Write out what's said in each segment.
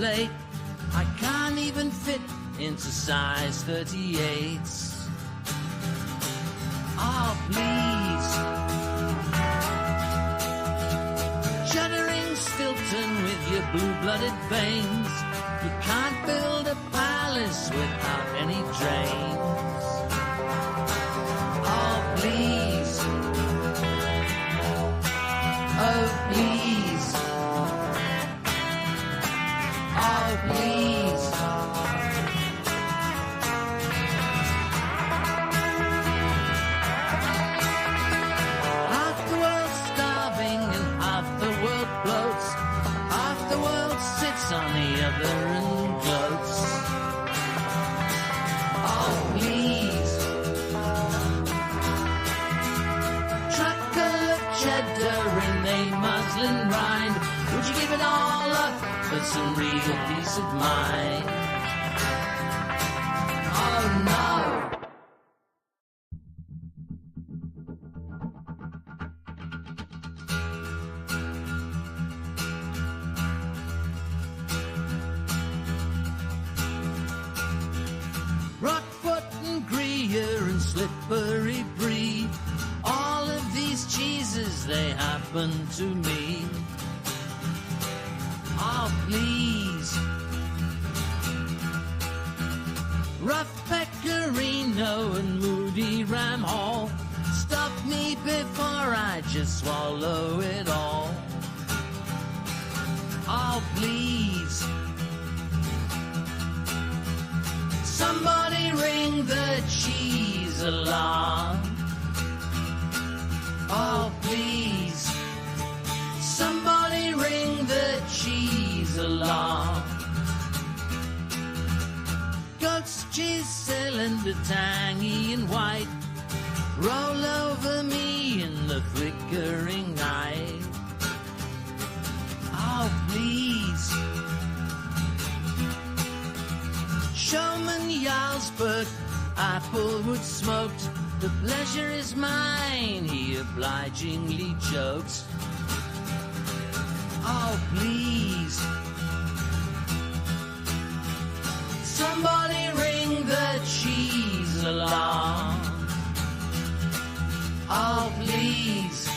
late. I can't even fit into size 38s. Oh, please. Shuddering Stilton with your blue-blooded veins. You can't build a palace without any drains. Oh, please. Oh, please. Oh, please. Half the world's starving and half the world bloats. Half the world sits on the other and gloats. Oh, please. Truckle of cheddar and a muslin rind. Would you give it all up for some real peace of mind? Oh, no. Rockfoot and Gruyere and Slippery Brie, all of these cheeses, they happen to me. Oh, please. Rough Pecorino and Moody Ram Hall, stop me before I just swallow it all. Oh, please. Somebody ring the cheese alarm. Oh, please. Somebody ring the cheese alarm. Goat's cheese cylinder, tangy and white, roll over me in the flickering night. Oh, please. Showman Jarlsberg, applewood smoked, the pleasure is mine, he obligingly jokes. Oh, please. Somebody ring the cheese alarm. Oh, please.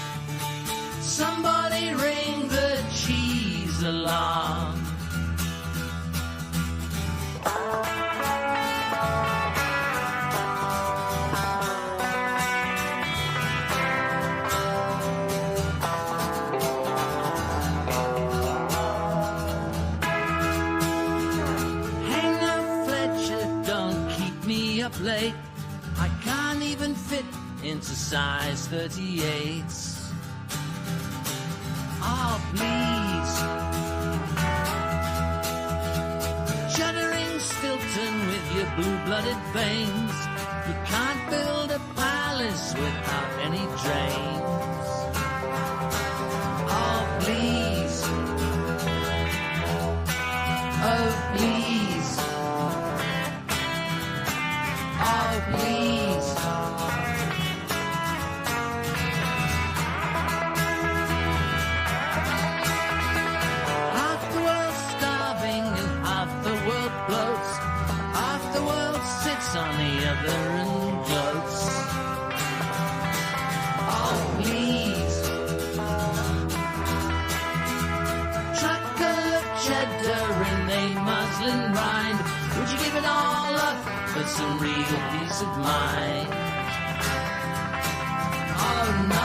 Somebody ring the cheese alarm. Up late, I can't even fit into size 38s. Oh, please. Shuddering Stilton with your blue-blooded veins. You can't build a palace without any drains. Oh, please. Oh, please. Oh, please. Half the world's starving and half the world bloats. Half the world sits on the other and gloats. Oh, please. Truckle of cheddar and a muslin rind. Would you give it all up for some real peace of mind? Oh, no.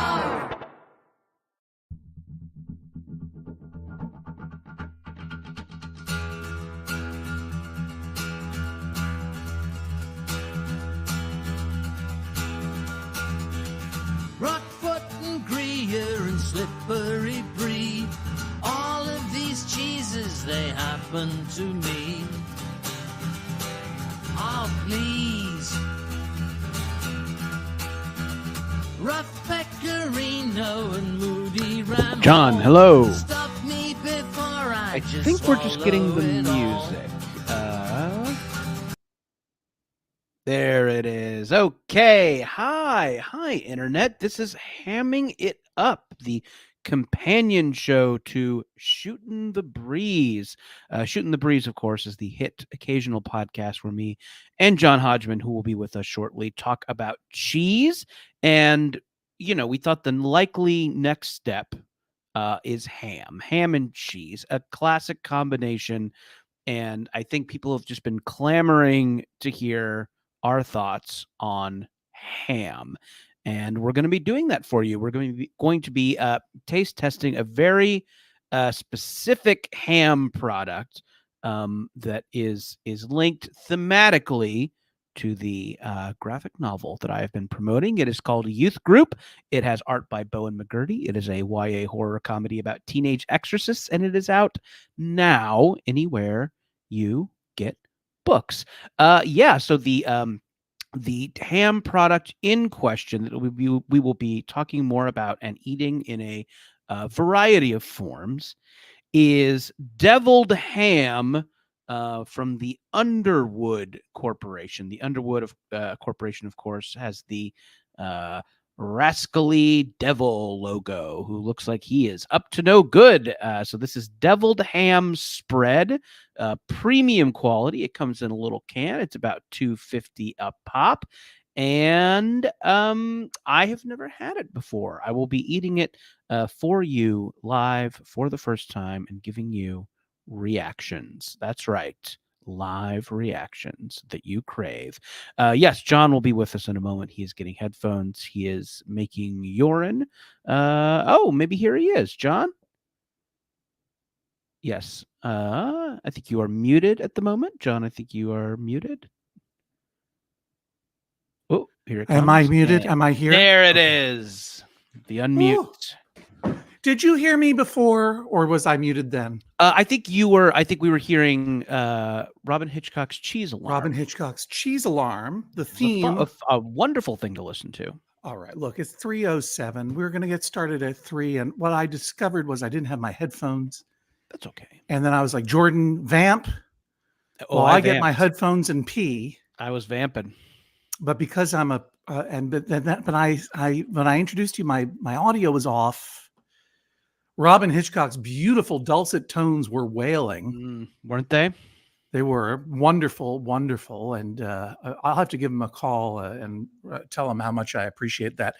Rockfoot and Gruyere and Slippery Brie, all of these cheeses, they happen to me. Oh, please. Rough Pecorino and Moody Ram. John, hello. Stop me before I think we're just getting the music. There it is. Okay. Hi, Internet. This is Hamming It Up, the companion show to Shooting the Breeze. Shooting the Breeze, of course, is the hit occasional podcast where me and John Hodgman, who will be with us shortly, talk about cheese. And, we thought the likely next step is ham and cheese, a classic combination. And I think people have just been clamoring to hear our thoughts on ham. And we're going to be doing that for you. We're going to be taste testing a very specific ham product that is linked thematically to the graphic novel that I have been promoting. It is called Youth Group. It has art by Bowen McGurty. It is a YA horror comedy about teenage exorcists, and it is out now anywhere you get books. So the ham product in question that we will be talking more about and eating in a variety of forms is deviled ham from the Underwood Corporation. The Underwood Corporation, of course, has the rascally devil logo, who looks like he is up to no good. So this is deviled ham spread, premium quality. It comes in a little can. It's about $2.50 a pop. And I have never had it before. I will be eating it for you live for the first time and giving you reactions. That's right. Live reactions that you crave. Yes, John will be with us in a moment. He is getting headphones. He is making urine. Maybe here he is. John? Yes. I think you are muted at the moment. John, I think you are muted. Oh, here it comes. Am I muted? Am I here? There it is. The unmute. Ooh. Did you hear me before, or was I muted then? I think we were hearing Robin Hitchcock's Cheese Alarm. Robin Hitchcock's Cheese Alarm. The theme. A wonderful thing to listen to. All right. Look, it's 3:07. We're going to get started at 3. And what I discovered was I didn't have my headphones. That's okay. And then I was like, Jordan, vamp. I get my headphones and pee. I was vamping. But because I'm when I introduced you, my audio was off. Robin Hitchcock's beautiful dulcet tones were wailing. Weren't they? They were wonderful, wonderful. And I'll have to give him a call and tell him how much I appreciate that.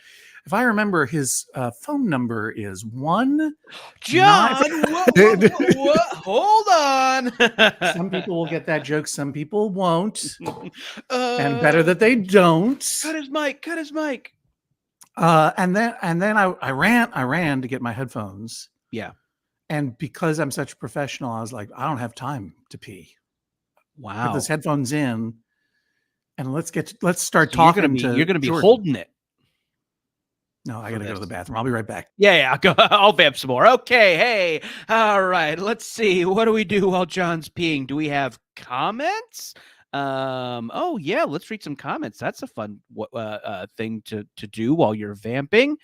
If I remember, his phone number is 1. John, whoa, hold on. Some people will get that joke. Some people won't. And better that they don't. Cut his mic. And then I ran to get my headphones. Yeah. And because I'm such a professional, I was like, I don't have time to pee. Wow. Put those headphones in, and let's start talking. You're gonna be Jordan. holding it. No, I gotta go to the bathroom. I'll be right back. Yeah. I'll vamp some more. Okay. Hey. All right. Let's see. What do we do while John's peeing? Do we have comments? Oh yeah, let's read some comments. That's a fun thing to do while you're vamping.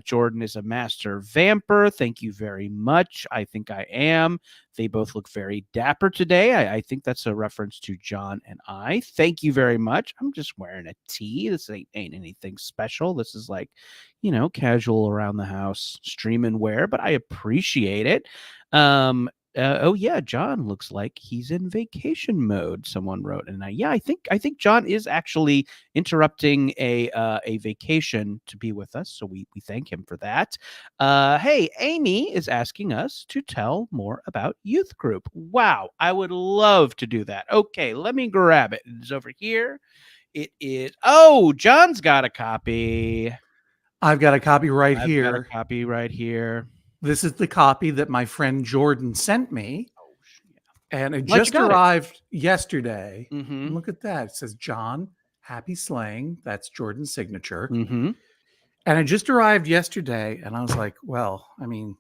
Jordan is a master vamper. Thank you very much. I think I am. They both look very dapper today. I think that's a reference to John and I. Thank you very much. I'm just wearing a tee. This ain't anything special. This is like, casual around the house streaming wear, but I appreciate it. John looks like he's in vacation mode, someone wrote. And I think John is actually interrupting a vacation to be with us, so we thank him for that. Hey, Amy is asking us to tell more about Youth Group. Wow, I would love to do that. Okay, let me grab it. It's over here. It is. Oh, John's got a copy. I've got a copy right I've here. got a copy right here. This is the copy that my friend Jordan sent me. Oh, and it Glad you just got arrived yesterday. Mm-hmm. Look at that. It says, John, happy slaying. That's Jordan's signature. Mm-hmm. And it just arrived yesterday. And I was like, well, I mean,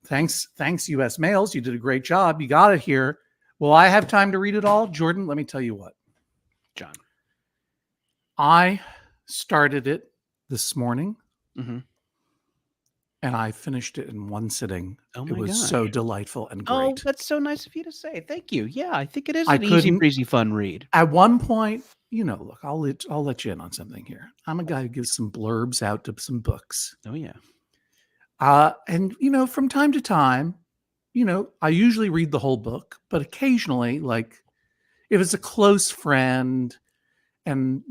thanks, US Mails. You did a great job. You got it here. Will I have time to read it all? Jordan, let me tell you what. John. I started it this morning. Mm-hmm. And I finished it in one sitting. Oh my it was gosh. so delightful and great. Oh, that's so nice of you to say. Thank you. Yeah, I think it is an easy breezy fun read. At one point, look, I'll let you in on something here. I'm a guy who gives some blurbs out to some books. Oh yeah. And from time to time, I usually read the whole book, but occasionally, like if it's a close friend and,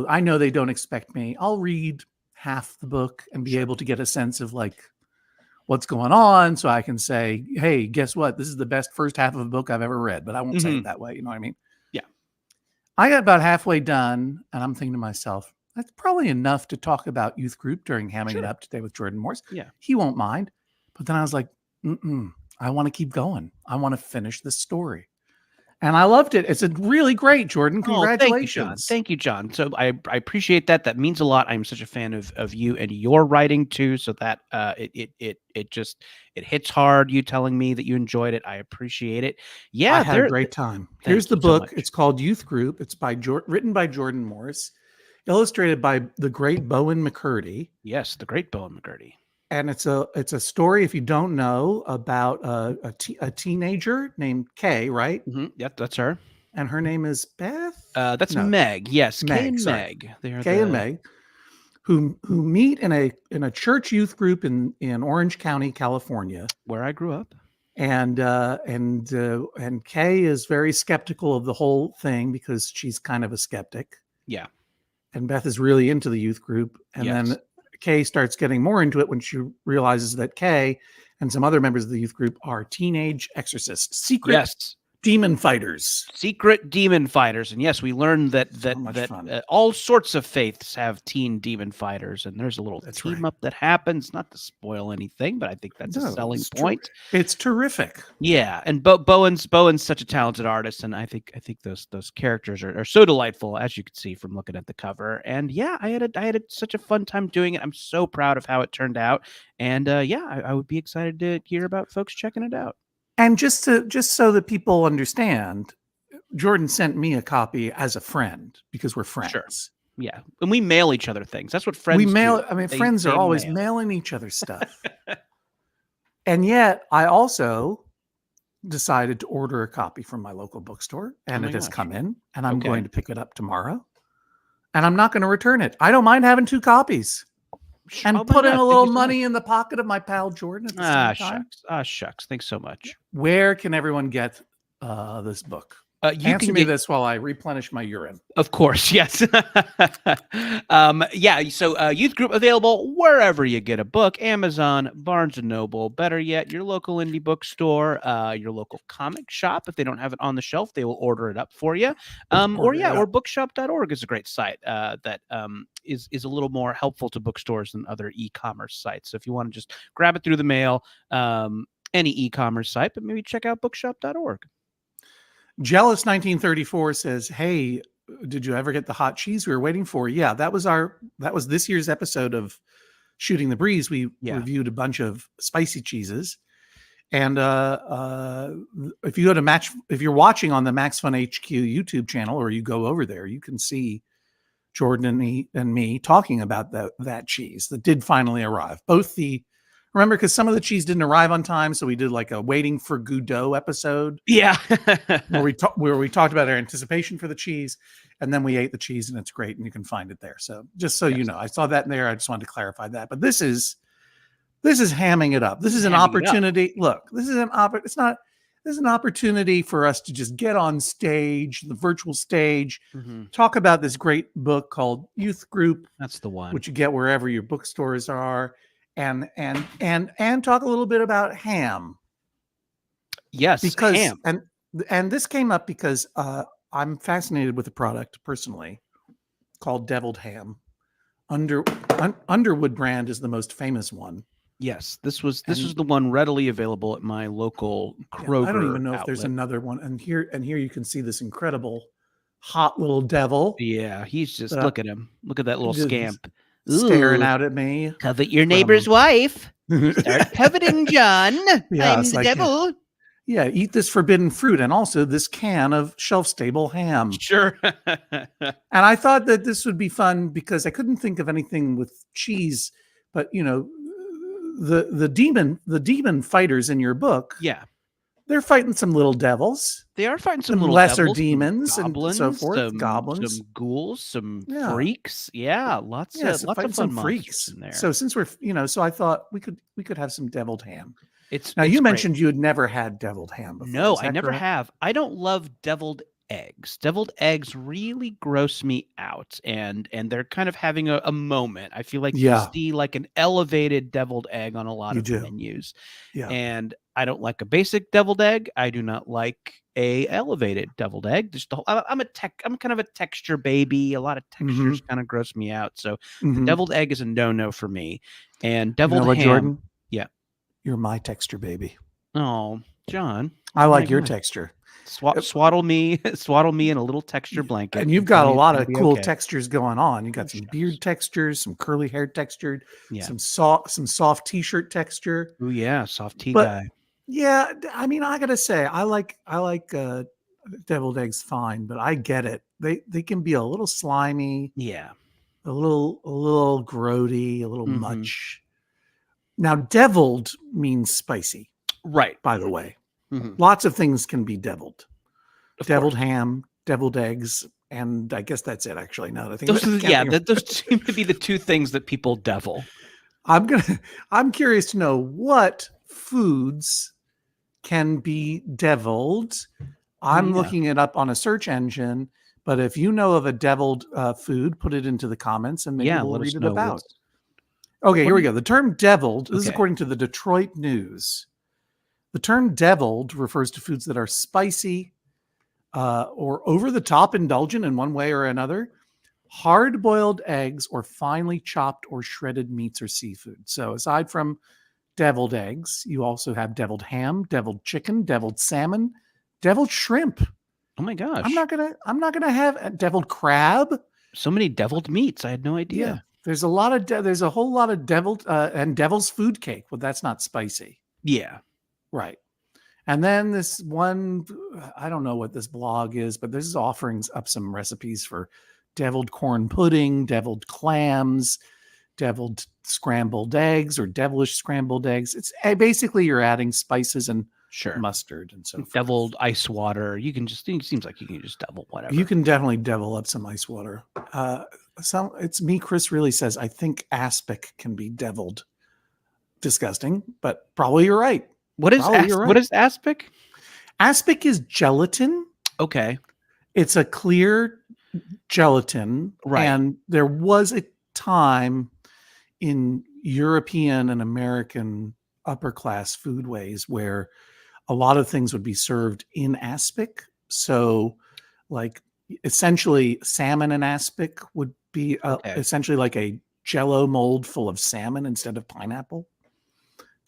I know they don't expect me, I'll read half the book and be able to get a sense of like what's going on. So I can say, hey, guess what? This is the best first half of a book I've ever read, but I won't say it that way. You know what I mean? Yeah. I got about halfway done and I'm thinking to myself, that's probably enough to talk about youth group during Hamming It Up today with Jordan Morse. Yeah. He won't mind. But then I was like, I want to keep going. I want to finish this story. And I loved it. It's a really great, Jordan. Congratulations. Thank you, John. So I appreciate that. That means a lot. I'm such a fan of you and your writing too. So that it just hits hard. You telling me that you enjoyed it. I appreciate it. Yeah, I had a great time. Here's the book. It's called Youth Group. It's written by Jordan Morse, illustrated by the great Bowen McCurdy. Yes, the great Bowen McCurdy. And it's a story, if you don't know, about a teenager named Kay, right? Mm-hmm. Yep, that's her. And her name is Beth? That's Meg. Yes, Meg, Kay and sorry. Meg. Kay and Meg, who meet in a church youth group in Orange County, California, where I grew up. And Kay is very skeptical of the whole thing because she's kind of a skeptic. Yeah. And Beth is really into the youth group, and then Kay starts getting more into it when she realizes that Kay and some other members of the youth group are teenage exorcists, secret demon fighters. Secret demon fighters. And yes, we learned that all sorts of faiths have teen demon fighters, and there's a little team up that happens, not to spoil anything, but I think that's a selling point. It's terrific. Yeah, and Bowen's such a talented artist, and I think those characters are so delightful, as you can see from looking at the cover. And yeah, I had such a fun time doing it. I'm so proud of how it turned out. And I would be excited to hear about folks checking it out. And just so that people understand, Jordan sent me a copy as a friend because we're friends. Sure. Yeah, and we mail each other things. That's what friends do. I mean, friends are always mailing each other stuff. And yet, I also decided to order a copy from my local bookstore, and it has come in, and I'm going to pick it up tomorrow. And I'm not going to return it. I don't mind having 2 copies. And put in a little money in the pocket of my pal Jordan at the same time. Shucks. Thanks so much. Where can everyone get this book? Answer me this while I replenish my urine. Of course, yes. So Youth Group available wherever you get a book: Amazon, Barnes & Noble, better yet, your local indie bookstore, your local comic shop. If they don't have it on the shelf, they will order it up for you. Or bookshop.org is a great site that is a little more helpful to bookstores than other e-commerce sites. So if you want to just grab it through the mail, any e-commerce site, but maybe check out bookshop.org. Jealous 1934 says, hey, did you ever get the hot cheese we were waiting for? Yeah, that was this year's episode of Shooting the Breeze. We reviewed a bunch of spicy cheeses. And if you go to if you're watching on the Max Fun HQ YouTube channel, or you go over there, you can see Jordan and me talking about that cheese that did finally arrive. Remember, because some of the cheese didn't arrive on time, so we did like a waiting for Godot episode. Yeah, where we talked about our anticipation for the cheese, and then we ate the cheese, and it's great, and you can find it there. So just so you know, I saw that in there. I just wanted to clarify that. But this is hamming it up. This is an opportunity. Look, this is an opportunity for us to just get on stage, the virtual stage, talk about this great book called Youth Group. That's the one, which you get wherever your bookstores are. And talk a little bit about ham. Yes, because ham. And this came up because I'm fascinated with a product personally called deviled ham. Underwood brand is the most famous one. Yes, this was the one readily available at my local Kroger. I don't even know outlet. If there's another one. And here you can see this incredible hot little devil. Yeah, he's just look at him. Look at that little scamp. Staring out at me. Covet your neighbor's wife. Start coveting, John. Yeah, I'm the devil. Yeah, eat this forbidden fruit and also this can of shelf-stable ham. Sure. And I thought that this would be fun because I couldn't think of anything with cheese, but the demon fighters in your book. Yeah. they're fighting some little devils. They are fighting some little lesser devils, demons some and goblins, so forth. some Goblins, ghouls, some yeah, freaks. Yeah, lots so of fighting fun some monsters freaks. in there. So since we're, so I thought we could have some deviled ham. It's now you great. mentioned you had never had deviled ham before. No, I never have. I don't love deviled eggs. Deviled eggs really gross me out, and they're kind of having a moment. I feel like you see like an elevated deviled egg on a lot of menus. Yeah. And I don't like a basic deviled egg. I do not like a elevated deviled egg. Just I'm kind of a texture baby. A lot of textures kind of gross me out. So the deviled egg is a no for me. And deviled ham, Jordan? Yeah. You're my texture baby. Oh, John. I like your texture. Swaddle me in a little texture blanket. And you've got a lot of cool textures going on. You got some beard textures, some curly hair texture, some soft t-shirt texture. Oh yeah, soft tea guy. Yeah, I mean, I gotta say, I like deviled eggs fine, but I get it. They can be a little slimy. Yeah. A little grody, a little much. Now, deviled means spicy. Right. By the way. Lots of things can be deviled. Deviled ham, deviled eggs, and I guess that's it. Actually, now that I think those seem to be the two things that people devil. I'm curious to know what foods can be deviled. I'm looking it up on a search engine, but if you know of a deviled food, put it into the comments and maybe we'll read it about. Okay, here we go. The term deviled, this is according to the Detroit News. The term deviled refers to foods that are spicy or over the top indulgent in one way or another, hard-boiled eggs, or finely chopped or shredded meats or seafood. So aside from deviled eggs, you also have deviled ham, deviled chicken, deviled salmon, deviled shrimp. Oh my gosh. I'm not gonna have a deviled crab. So many deviled meats. I had no idea. Yeah. There's a whole lot of deviled and devil's food cake. Well, that's not spicy. Yeah. Right. And then this one, I don't know what this blog is, but this is offering up some recipes for deviled corn pudding, deviled clams, deviled scrambled eggs, or devilish scrambled eggs. It's basically you're adding spices and mustard and so forth. Deviled ice water. It seems like you can just devil whatever. You can definitely devil up some ice water. It's me. Chris really says, I think aspic can be deviled. Disgusting, but probably you're right. What is aspic? Aspic is gelatin. Okay. It's a clear gelatin. Right. And there was a time in European and American upper class foodways where a lot of things would be served in aspic. So like essentially salmon and aspic would be essentially like a Jell-O mold full of salmon instead of pineapple.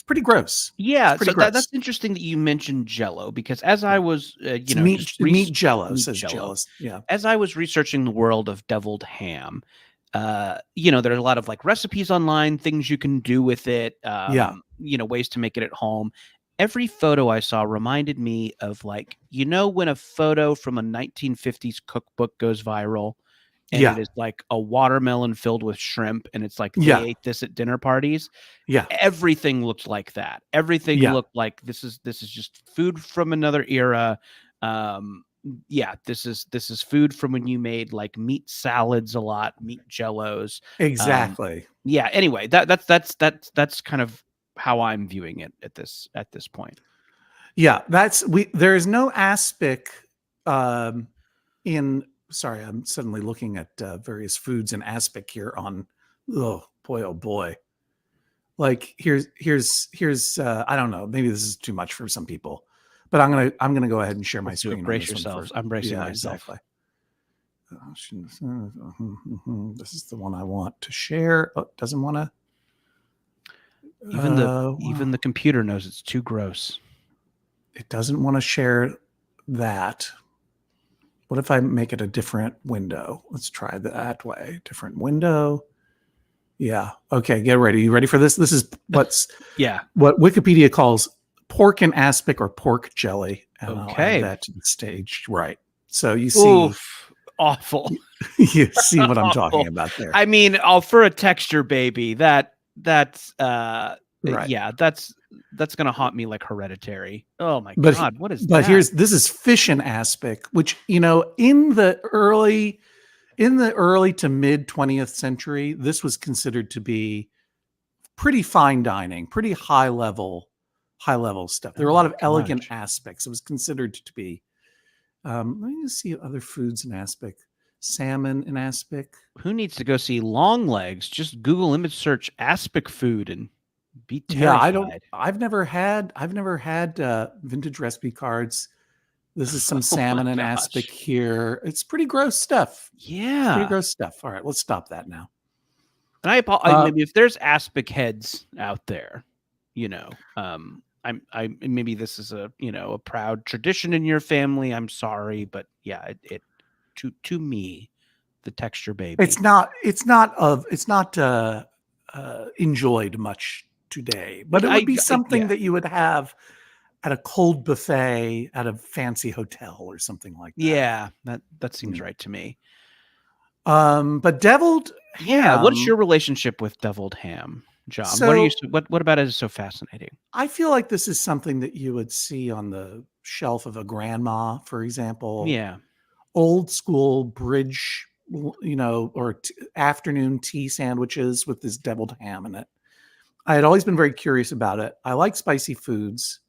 Pretty gross. Yeah, so that's interesting that you mentioned Jell-O, because as I was, meat Jell-O says Jell-O. Yeah. As I was researching the world of deviled ham, there are a lot of like recipes online, things you can do with it. Ways to make it at home. Every photo I saw reminded me of when a photo from a 1950s cookbook goes viral. And it is like a watermelon filled with shrimp, and it's like they ate this at dinner parties. Yeah, everything looked like that. Everything looked like this is just food from another era. This is food from when you made like meat salads a lot, meat Jell-Os. Exactly. Anyway, that's kind of how I'm viewing it at this point. Yeah, there is no aspic in. Sorry, I'm suddenly looking at various foods in aspic here on, oh boy. Like here's I don't know, maybe this is too much for some people, but I'm gonna go ahead and share my screen. Brace yourselves. I'm bracing myself. Exactly. This is the one I want to share. Oh, it doesn't want to. Even the computer knows it's too gross. It doesn't want to share that. What if I make it a different window? Let's try that way. Different window. Yeah. Okay. Get ready. You ready for this? This is what Wikipedia calls pork and aspic or pork jelly. And I'll add that to the stage. Right. So you see. Oof, awful. You see what I'm talking about there. I mean, for a texture baby, that's Right. Yeah, that's gonna haunt me like Hereditary. Oh my But God, what is but that? this is fish in aspic, which, in the early to mid 20th century, this was considered to be pretty fine dining, pretty high level stuff. There were Oh a lot my of elegant gosh. aspics. It was considered to be. Let me just see other foods in aspic. Salmon in aspic. Who needs to go see Long Legs? Just Google image search aspic food and be Yeah, terrified. I've never had vintage recipe cards. This is some Oh my salmon and aspic gosh. here. It's pretty gross stuff. Pretty Yeah. gross stuff. All right, let's stop that now. And maybe if there's aspic heads out there, maybe this is a proud tradition in your family. I'm sorry, but yeah, it to me, the texture baby. It's not enjoyed much today, but it would be something that you would have at a cold buffet at a fancy hotel or something like that. Yeah, that seems right to me. But deviled ham. Yeah, what's your relationship with deviled ham, John? So, what about it is so fascinating? I feel like this is something that you would see on the shelf of a grandma, for example. Yeah. Old school bridge, or afternoon tea sandwiches with this deviled ham in it. I had always been very curious about it. I like spicy foods.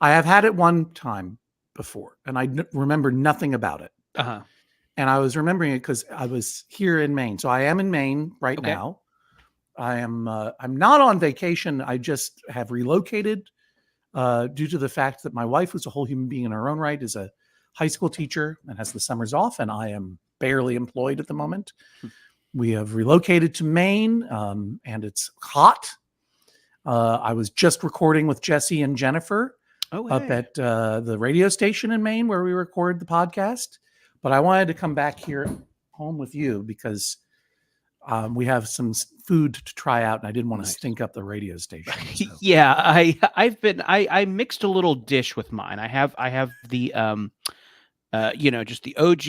I have had it one time before, and I remember nothing about it. Uh-huh. And I was remembering it because I was here in Maine. So I am in Maine right now. I'm not on vacation. I just have relocated due to the fact that my wife, who's a whole human being in her own right, is a high school teacher and has the summers off, and I am barely employed at the moment. We have relocated to Maine, and it's hot. I was just recording with Jesse and Jennifer up at the radio station in Maine where we record the podcast. But I wanted to come back here home with you because we have some food to try out, and I didn't want to stink up the radio station. So. Yeah, I mixed a little dish with mine. I have the just the OG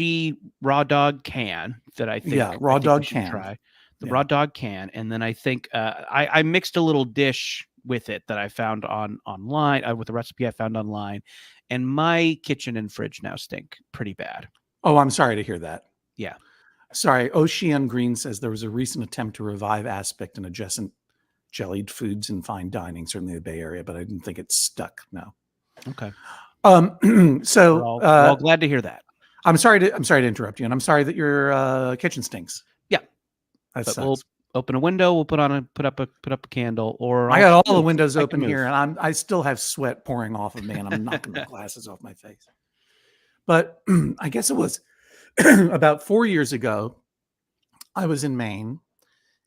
raw dog can that I think raw dog can. Try the raw dog can, and then I think I mixed a little dish with it that I found online with a recipe I found online, and my kitchen and fridge now stink pretty bad. Oh, I'm sorry to hear that. Yeah. Sorry. Ocean Green says there was a recent attempt to revive aspic and adjacent jellied foods in fine dining, certainly the Bay Area, but I didn't think it stuck. No. Okay. So we're all glad to hear that. I'm sorry to interrupt you, and I'm sorry that your kitchen stinks. Yeah. But we'll open a window. We'll put up a candle. Or I got all the windows open here, and I still have sweat pouring off of me, and I'm knocking the glasses off my face. But I guess it was about 4 years ago. I was in Maine,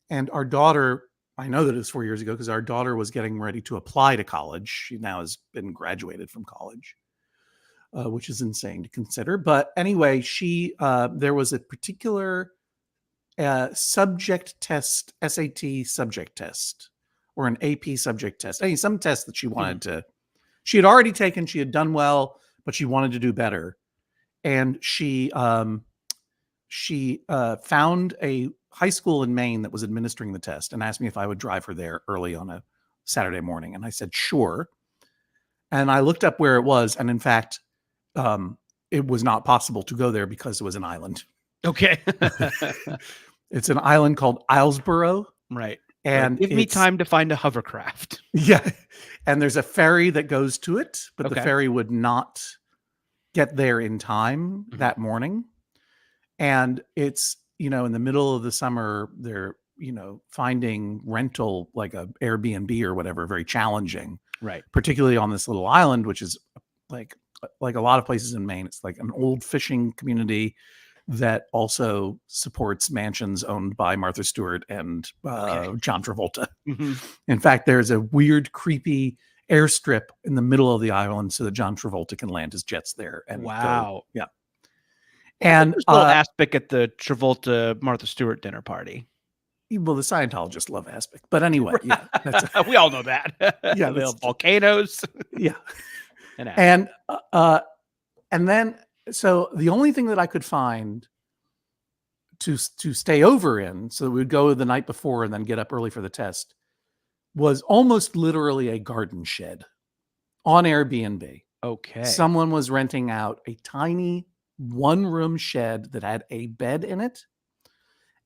and our daughter, I know that it was 4 years ago because our daughter was getting ready to apply to college. She now has been graduated from college, which is insane to consider. But anyway, there was a particular subject test, SAT subject test, or an AP subject test. Some test that she wanted to, she had already taken, she had done well, but she wanted to do better. And she found a high school in Maine that was administering the test and asked me if I would drive her there early on a Saturday morning. And I said, sure. And I looked up where it was. And in fact, it was not possible to go there because it was an island. Okay. It's an island called Islesboro. Right. And give me time to find a hovercraft. Yeah. And there's a ferry that goes to it, but the ferry would not get there in time that morning. And it's, in the middle of the summer, they're, finding rental like a Airbnb or whatever, very challenging. Right. Particularly on this little island, which is like a lot of places in Maine. It's like an old fishing community that also supports mansions owned by Martha Stewart and John Travolta. Mm-hmm. In fact, there's a weird, creepy airstrip in the middle of the island so that John Travolta can land his jets there. And wow. Yeah. And there's a little aspic at the Travolta Martha Stewart dinner party. Well, the Scientologists love aspic, but anyway, yeah, we all know that. Yeah, volcanoes. Yeah, and then so the only thing that I could find to stay over in, so we would go the night before and then get up early for the test, was almost literally a garden shed on Airbnb. Okay. Someone was renting out a tiny one-room shed that had a bed in it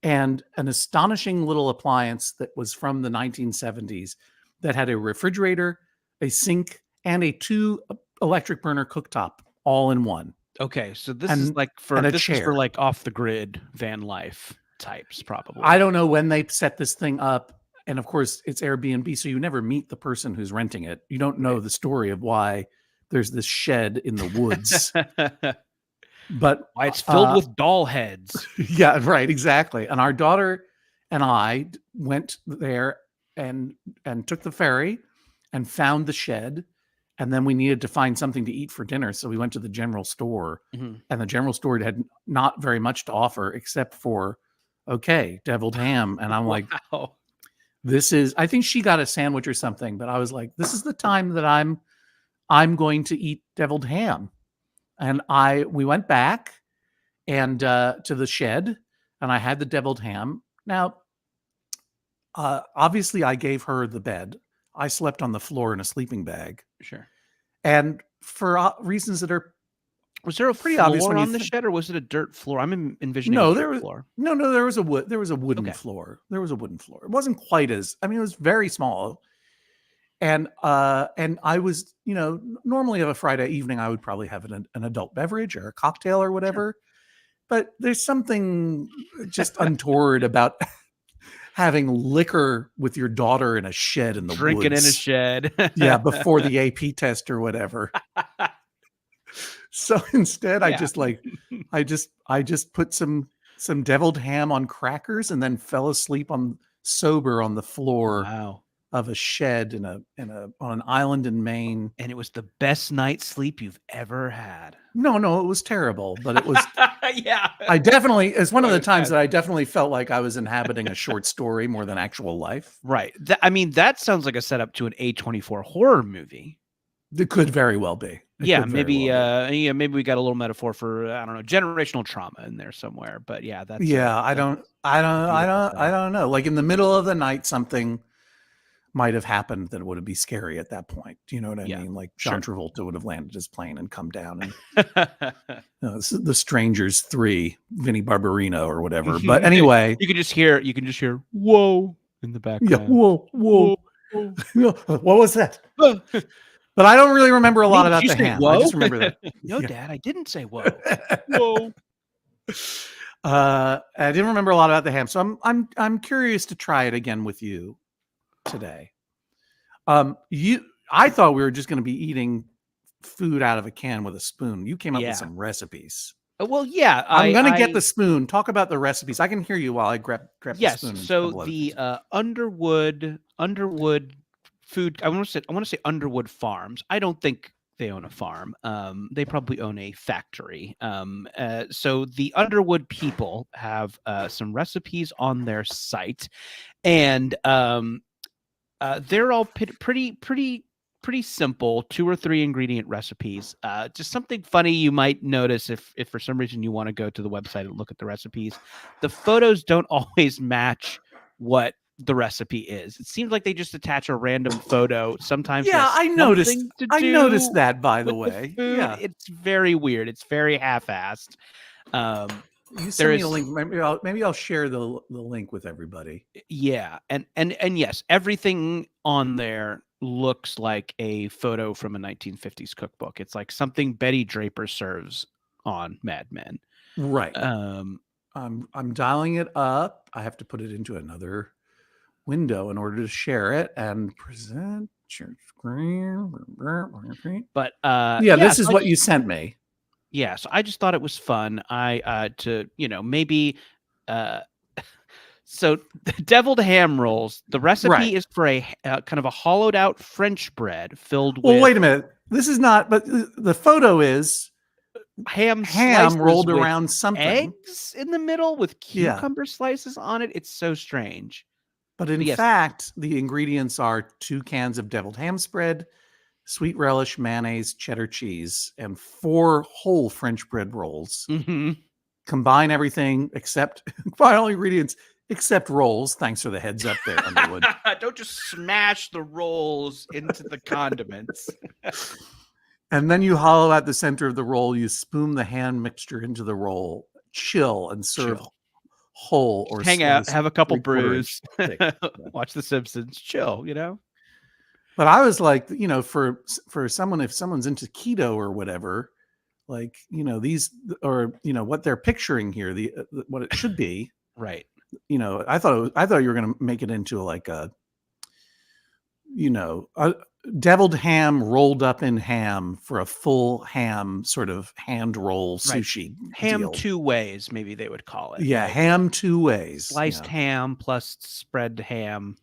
and an astonishing little appliance that was from the 1970s that had a refrigerator, a sink, and a 2 electric burner cooktop all in one. Okay, so this is for like off the grid van life types, probably. I don't know when they set this thing up, and of course it's Airbnb, so you never meet the person who's renting it. You don't know the story of why there's this shed in the woods, but why it's filled with doll heads. Yeah, right, exactly. And our daughter and I went there and took the ferry and found the shed. And then we needed to find something to eat for dinner. So we went to the general store, and the general store had not very much to offer except for, deviled ham. And I'm like, I think she got a sandwich or something, but I was like, this is the time that I'm going to eat deviled ham. And we went back and to the shed, and I had the deviled ham. Now, obviously I gave her the bed. I slept on the floor in a sleeping bag. Sure. And for reasons that are was there a pretty obvious on the shed, or was it a dirt floor? I'm envisioning a dirt floor. No, there was a wooden floor. There was a wooden floor. It wasn't quite it was very small. And I was, normally of a Friday evening, I would probably have an adult beverage or a cocktail or whatever. Sure. But there's something just untoward about having liquor with your daughter in a shed in the drinking woods. In a shed. Yeah, before the AP test or whatever. So instead, I just put some deviled ham on crackers and then fell asleep sober on the floor of a shed on an island in Maine. And it was the best night's sleep you've ever had. No, it was terrible, but it was. Yeah. It's one of the times that I definitely felt like I was inhabiting a short story more than actual life. Right. That sounds like a setup to an A24 horror movie. It could very well be. Maybe we got a little metaphor for, I don't know, generational trauma in there somewhere. But yeah, that's. Yeah, I don't know. Like in the middle of the night, something might have happened that would be scary at that point. Do you know what I mean? Like John Travolta would have landed his plane and come down and The Strangers 3, Vinnie Barbarino or whatever. But anyway, you can just hear whoa in the background. Yeah, whoa. What was that? But I don't really remember a lot about the ham. Whoa? I just remember that. No, Dad, I didn't say whoa. Whoa. I didn't remember a lot about the ham, so I'm curious to try it again with you today. I thought we were just going to be eating food out of a can with a spoon. You came up with some recipes. Well, yeah, I'm going to get the spoon. Talk about the recipes. I can hear you while I grab the spoon. Yes. So the Underwood food. I want to say Underwood Farms. I don't think they own a farm. They probably own a factory. So the Underwood people have some recipes on their site, and they're all pretty simple, 2 or 3 ingredient recipes. Just something funny you might notice if for some reason you want to go to the website and look at the recipes. The photos don't always match what the recipe is. It seems like they just attach a random photo. Sometimes, I noticed that, by the way. Yeah, it's very weird. It's very half-assed. You send me a link. Maybe I'll share the link with everybody. Yeah, and yes, everything on there looks like a photo from a 1950s cookbook. It's like something Betty Draper serves on Mad Men. Right. I'm dialing it up. I have to put it into another window in order to share it and present your screen. But this is what you sent me. Yeah, so I just thought it was fun. So the deviled ham rolls. The recipe is for a kind of a hollowed out French bread filled with. Well, wait a minute. This is not. But the photo is ham rolled around something. Eggs in the middle with cucumber slices on it. It's so strange. But in fact, the ingredients are 2 cans of deviled ham spread, sweet relish, mayonnaise, cheddar cheese, and 4 whole French bread rolls. Mm-hmm. Combine everything except final ingredients: Except rolls. Thanks for the heads up there, Underwood. Don't just smash the rolls into the condiments. And then you hollow out the center of the roll. You spoon the ham mixture into the roll, chill, and serve whole or hang out, have a couple brews, watch The Simpsons, chill, you know. But I was like, you know, for someone, if someone's into keto or whatever, like, you know, these, or, you know, what they're picturing here, the what it should be, right? You know, I thought you were going to make it into like a, you know, a deviled ham rolled up in ham for a full ham sort of hand roll sushi ham deal. 2 ways, maybe they would call it. Yeah, ham 2 ways. Sliced ham plus spread ham.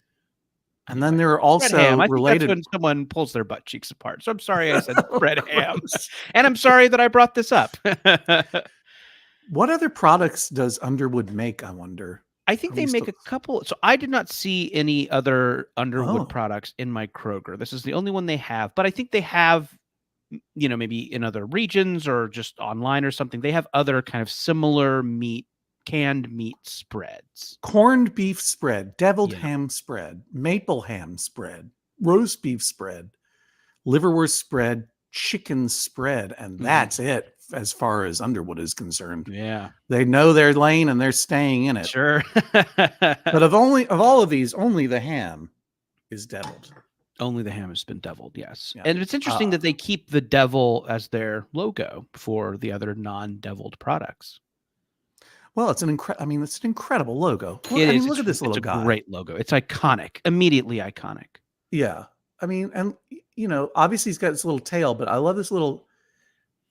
And then there are also ham. I related. think that's when someone pulls their butt cheeks apart. So I'm sorry I said spread ham, and I'm sorry that I brought this up. What other products does Underwood make, I wonder? I think they make a couple. So I did not see any other Underwood products in my Kroger. This is the only one they have. But I think they have, you know, maybe in other regions or just online or something, they have other kind of similar canned meat spreads. Corned beef spread, deviled ham spread, maple ham spread, roast beef spread, liverwurst spread, chicken spread, and that's it as far as Underwood is concerned. Yeah. They know their lane and they're staying in it. Sure. But of all of these, only the ham is deviled. Only the ham has been deviled, yes. Yeah. And it's interesting that they keep the devil as their logo for the other non-deviled products. Well, it's an incredible logo. Well, look at this little guy. It's a great logo. It's iconic, immediately iconic. Yeah. I mean, and, you know, obviously he's got this little tail, but I love this little,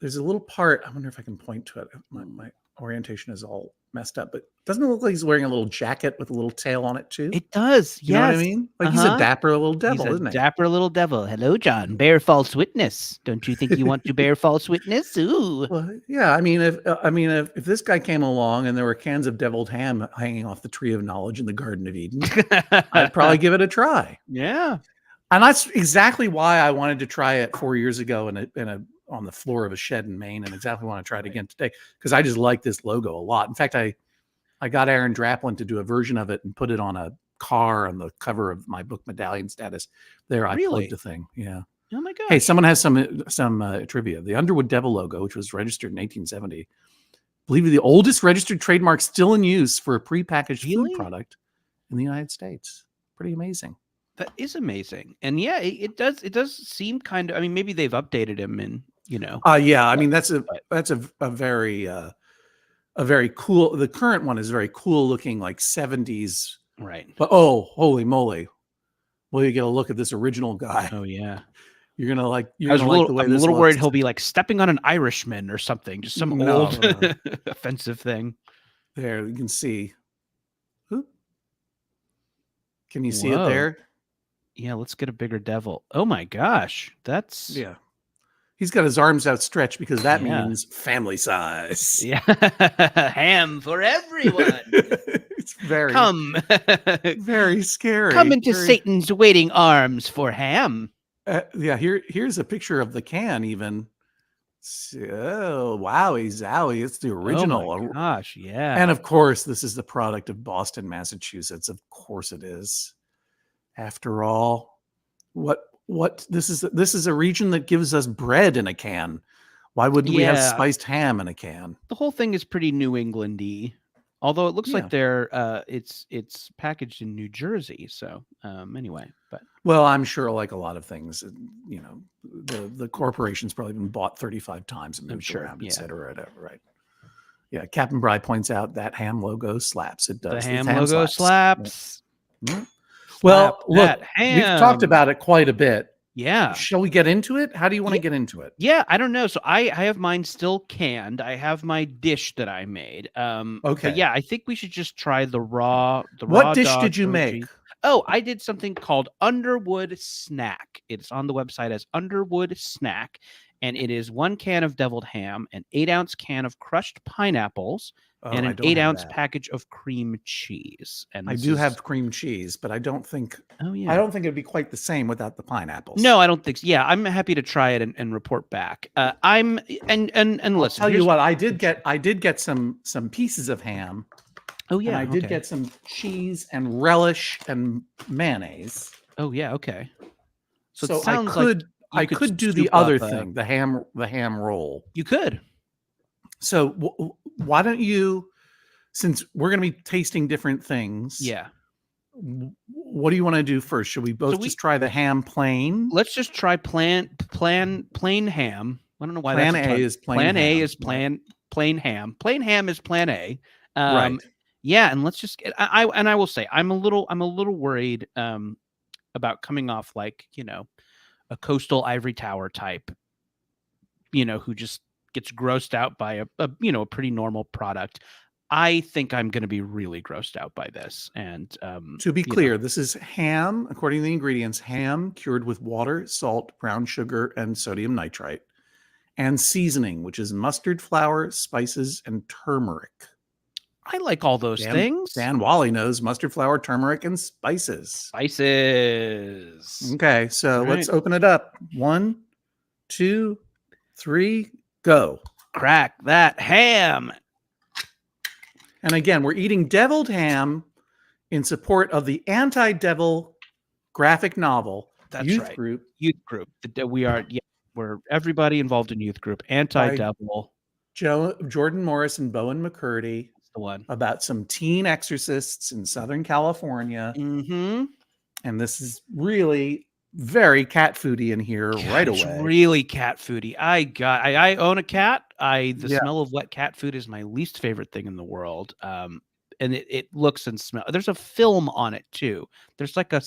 there's a little part. I wonder if I can point to it. My orientation is all messed up, but doesn't it look like he's wearing a little jacket with a little tail on it too? It does. You know what I mean? Like he's a dapper little devil, isn't he? Dapper little devil. Hello, John. Bear false witness. Don't you think you want to bear false witness? Ooh. Well, yeah. I mean, if this guy came along and there were cans of deviled ham hanging off the tree of knowledge in the Garden of Eden, I'd probably give it a try. Yeah. And that's exactly why I wanted to try it 4 years ago on the floor of a shed in Maine, and exactly want to try it again today because I just like this logo a lot. In fact, I got Aaron Draplin to do a version of it and put it on a car on the cover of my book Medallion Status. There, I plugged the thing. Yeah. Oh my god. Hey, someone has some trivia. The Underwood Devil logo, which was registered in 1870, I believe the oldest registered trademark still in use for a prepackaged food product in the United States. Pretty amazing. That is amazing. And yeah, it does seem kind of, I mean, maybe they've updated him and, you know. Yeah, I mean, that's a very cool, the current one is very cool looking, like 70s. Right. But oh, holy moly. Well, you get a look at this original guy. Oh yeah. You're gonna like the way I'm a little worried he'll be like stepping on an Irishman or something, just some old offensive thing. There, you can see. Can you see it there? Yeah, let's get a bigger devil. Oh my gosh. That's he's got his arms outstretched because that means family size. Yeah. Ham for everyone. It's very scary. Come into Satan's waiting arms for ham. Yeah, here's a picture of the can even. Oh, wowie zowie. It's the original. Oh my gosh, yeah. And of course, this is the product of Boston, Massachusetts. Of course it is. After all, this is a region that gives us bread in a can. Why wouldn't we have spiced ham in a can? The whole thing is pretty New England-y. Although it looks like it's packaged in New Jersey. So anyway, but well, I'm sure like a lot of things, you know, the corporation's probably been bought 35 times and moved around, et cetera, right? Yeah, Captain Bry points out that ham logo slaps. It does. The ham logo slaps. Yeah. Well, look, we've talked about it quite a bit. Yeah. Shall we get into it? How do you want to get into it? Yeah, I don't know. So I have mine still canned. I have my dish that I made. Okay. But yeah, I think we should just try the raw. What dish did you make? Oh, I did something called Underwood Snack. It's on the website as Underwood Snack, and it is 1 can of deviled ham, an 8-ounce can of crushed pineapples, and an 8-ounce package of cream cheese. And I do have cream cheese, but I don't think. Oh yeah. I don't think it'd be quite the same without the pineapples. No, I don't think so. Yeah, I'm happy to try it and report back. And listen. I'll tell you what, I did get some pieces of ham. Oh yeah, and I did get some cheese and relish and mayonnaise. Oh yeah, okay. So it I sounds could like you do the scoop other up thing, the ham roll. You could. So why don't you, since we're going to be tasting different things? Yeah. What do you want to do first? Should we both just try the ham plain? Let's just try plain ham. I don't know why plan that's A is plain plan ham. A is plain ham. Plain ham is plan A. Right. Yeah, and let's just get I will say I'm a little worried about coming off like, a coastal ivory tower type, who just gets grossed out by a pretty normal product. I think I'm going to be really grossed out by this. And to be clear, this is ham, according to the ingredients, ham cured with water, salt, brown sugar, and sodium nitrite, and seasoning, which is mustard flour, spices, and turmeric. I like all those things. Dan Wally knows mustard flour, turmeric, and spices. Spices. Okay, so let's open it up. 1, 2, 3, go. Crack that ham. And again, we're eating deviled ham in support of the anti-devil graphic novel. That's Youth right. Group. Youth Group. We're everybody involved in Youth Group. Anti-devil. Jordan Morris and Bowen McCurdy. The one about some teen exorcists in Southern California. Mm-hmm. And this is really very cat foody in here right away. It's really cat foody. I own a cat. The smell of wet cat food is my least favorite thing in the world. And it looks and smells. There's a film on it too. There's like a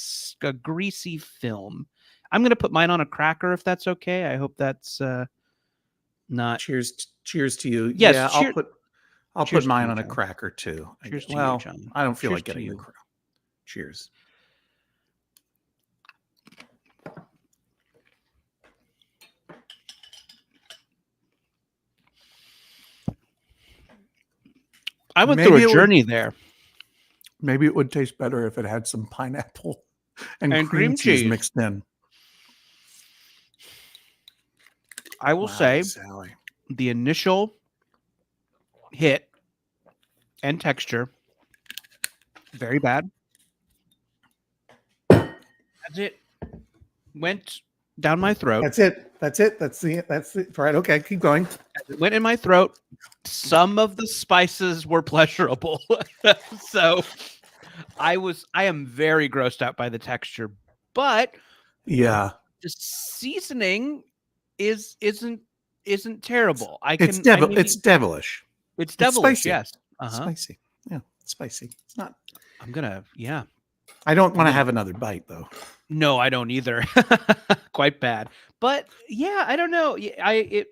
greasy film. I'm gonna put mine on a cracker if that's okay. I hope that's not. Cheers to you. Yes, yeah, I'll put mine on a cracker too. Cheers to you, John. I don't feel like getting the cracker. Cheers. I went through a journey there. Maybe it would taste better if it had some pineapple and cream cheese mixed in. I will say the initial hit and texture, very bad. That's it. Went down my throat. That's it. That's it. Right. Okay. Keep going. It went in my throat. Some of the spices were pleasurable. So I am very grossed out by the texture, but yeah, the seasoning isn't terrible. It's devilish. It's devilish. Spicy. Yes. Spicy. Yeah. Spicy. It's not. I don't want to have another bite though. No, I don't either. Quite bad. But yeah, I don't know. It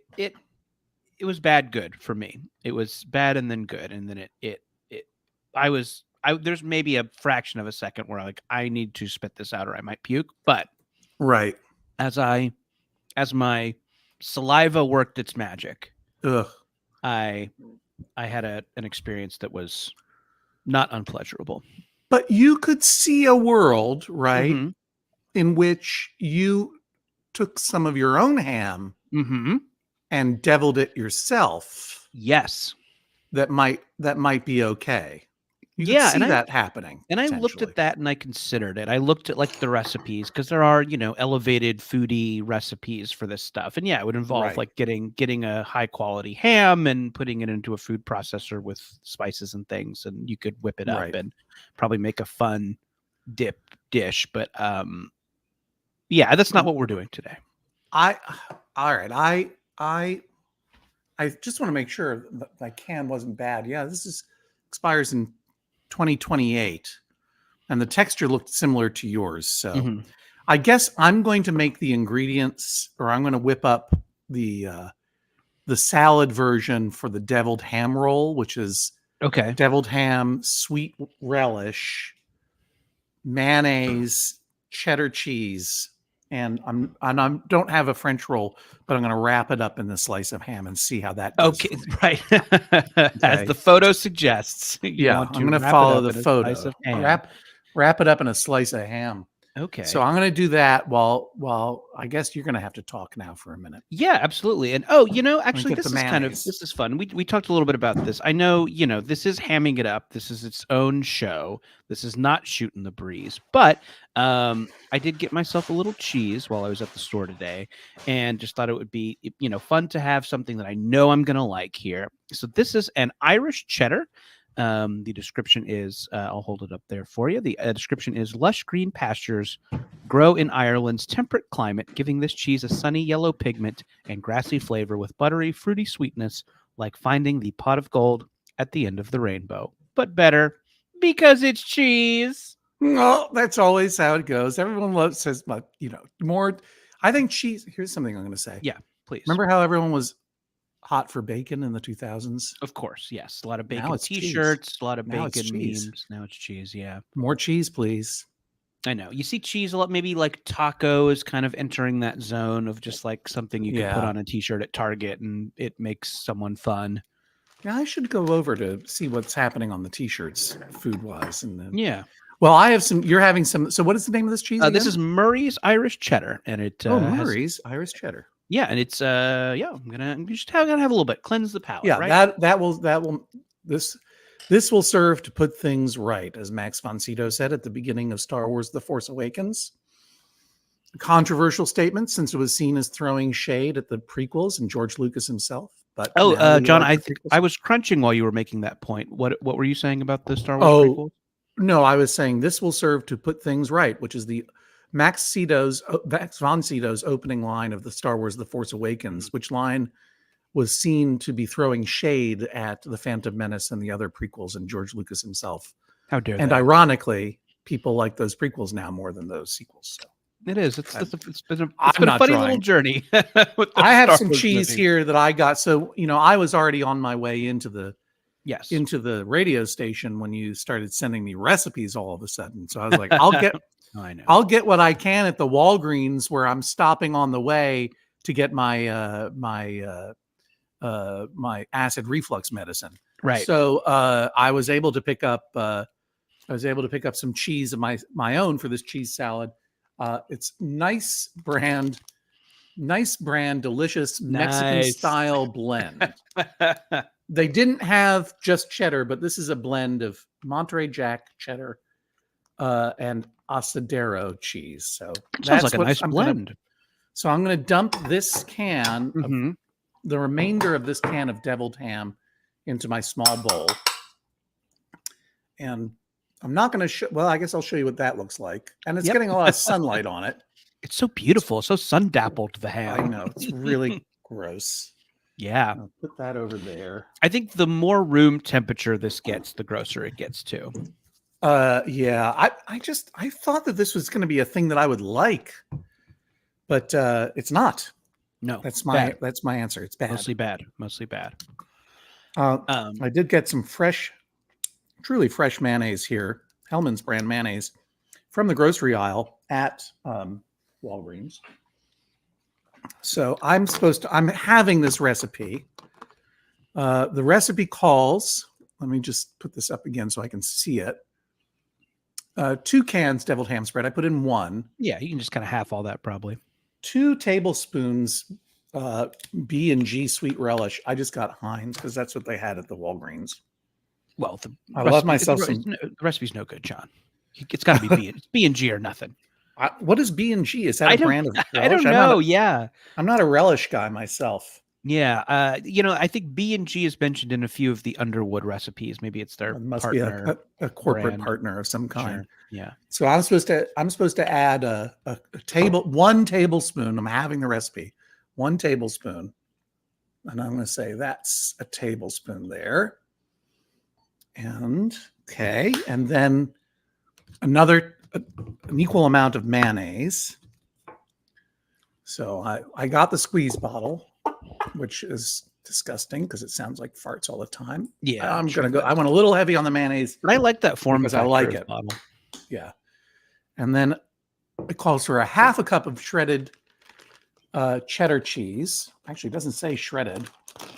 was bad good for me. It was bad and then good. And then there's maybe a fraction of a second where I need to spit this out or I might puke. But right. As my saliva worked its magic, I had an experience that was not unpleasurable. But you could see a world, right, mm-hmm. in which you took some of your own ham mm-hmm. and deviled it yourself. Yes. That might be okay. You could see that happening. And I looked at that and I considered it. I looked at the recipes because there are, elevated foodie recipes for this stuff. And yeah, it would involve getting a high quality ham and putting it into a food processor with spices and things. And you could whip it up and probably make a fun dip dish. But yeah, that's not what we're doing today. I just want to make sure that my can wasn't bad. Yeah, this expires in 2028 and the texture looked similar to yours. So mm-hmm. I guess I'm going to make the ingredients, or I'm going to whip up the salad version for the deviled ham roll, which is deviled ham, sweet relish, mayonnaise, cheddar cheese, and I don't have a French roll, but I'm going to wrap it up in the slice of ham and see how that goes. Okay, right. As the photo suggests. I'm going to follow the photo. Wrap it up in a slice of ham. Okay. So I'm going to do that while I guess you're going to have to talk now for a minute. Yeah, absolutely. And actually, this is fun. We talked a little bit about this. I know, this is hamming it up. This is its own show. This is not Shooting the Breeze. But I did get myself a little cheese while I was at the store today, and just thought it would be, fun to have something that I know I'm going to like here. So this is an Irish cheddar. The description is, I'll hold it up there for you. The description is lush green pastures grow in Ireland's temperate climate, giving this cheese a sunny yellow pigment and grassy flavor with buttery, fruity sweetness, like finding the pot of gold at the end of the rainbow. But better because it's cheese. No, that's always how it goes. Everyone says, more. I think cheese. Here's something I'm going to say. Yeah, please. Remember how everyone was hot for bacon in the 2000s? Of course, yes. A lot of bacon t-shirts, a lot of bacon memes. Now it's cheese, yeah. More cheese, please. I know. You see cheese a lot, maybe like taco is kind of entering that zone of just like something you can put on a t-shirt at Target and it makes someone fun. Yeah, I should go over to see what's happening on the t-shirts food-wise. And then, yeah. Well, I have some, you're having some, so what is the name of this cheese again? This is Murray's Irish Cheddar. And it Murray's Irish Cheddar. Yeah, and it's I'm gonna have a little bit, cleanse the palate. Yeah, right? that will this will serve to put things right, as Max von Sydow said at the beginning of Star Wars: The Force Awakens. A controversial statement, since it was seen as throwing shade at the prequels and George Lucas himself. But John, I was crunching while you were making that point. What were you saying about the Star Wars prequels? No, I was saying this will serve to put things right, which is the Max von Sydow's opening line of the Star Wars: The Force Awakens, which line was seen to be throwing shade at the Phantom Menace and the other prequels and George Lucas himself. How dare And they? Ironically, people like those prequels now more than those sequels. So. It is. It's been a funny little journey. I have some cheese here that I got. So, I was already on my way into the radio station when you started sending me recipes all of a sudden. So I was like, I'll get what I can at the Walgreens, where I'm stopping on the way to get my my acid reflux medicine. Right. So I was able to pick up some cheese of my own for this cheese salad. It's nice brand, delicious Mexican style blend. They didn't have just cheddar, but this is a blend of Monterey Jack cheddar and Asadero cheese. So sounds like a nice blend. So I'm going to dump this can, the remainder of this can of deviled ham, into my small bowl. And I'm not going to show. Well, I guess I'll show you what that looks like. And it's getting a lot of sunlight on it. It's so beautiful, so sun dappled, the ham. I know, it's really gross. Yeah, I'll put that over there. I think the more room temperature this gets, the grosser it gets too. Yeah, I thought that this was going to be a thing that I would like, but it's not. No, that's my answer. It's bad. Mostly bad. I did get some truly fresh mayonnaise here, Hellman's brand mayonnaise, from the grocery aisle at Walgreens. So I'm having this recipe. The recipe calls, let me just put this up again so I can see it. 2 cans deviled ham spread. I put in 1. Yeah, you can just kind of half all that probably. 2 tablespoons B&G sweet relish. I just got Heinz because that's what they had at the Walgreens. Well, I love myself some. The recipe's no good, John. It's got to be B&G or nothing. What is B&G? Is that a brand of relish? I don't know. I'm not a relish guy myself. Yeah. I think B&G is mentioned in a few of the Underwood recipes. Maybe it's their partner. Be a corporate partner of some kind. Sure. Yeah. So I'm supposed to add a 1 tablespoon. I'm having the recipe. 1 tablespoon. And I'm going to say that's a tablespoon there. And then an equal amount of mayonnaise. So I got the squeeze bottle, which is disgusting because it sounds like farts all the time. Yeah, I'm gonna go. I went a little heavy on the mayonnaise, but I like that form because I like it. Bottle. Yeah, and then it calls for a half a cup of shredded cheddar cheese. Actually, it doesn't say shredded,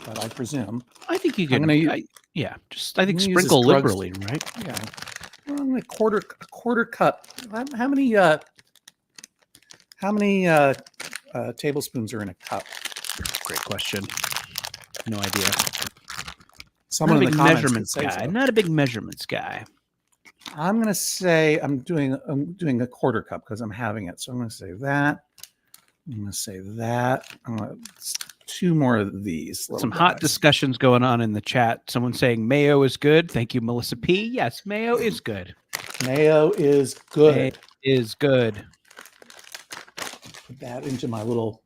but I presume. I think you can. I think sprinkle liberally, right? Yeah. Well, I'm going to quarter cup. How many How many tablespoons are in a cup? Great question. No idea. Someone in the comments could say guy. so. Not a big measurements guy. I'm gonna say I'm doing a quarter cup because I'm having it. So I'm gonna say that. I'm gonna say that. I'm gonna 2 more of these. Some hot discussions going on in the chat. Someone saying mayo is good. Thank you, Melissa P. Yes, mayo is good. Mayo is good. Mayo is good. Put that into my little.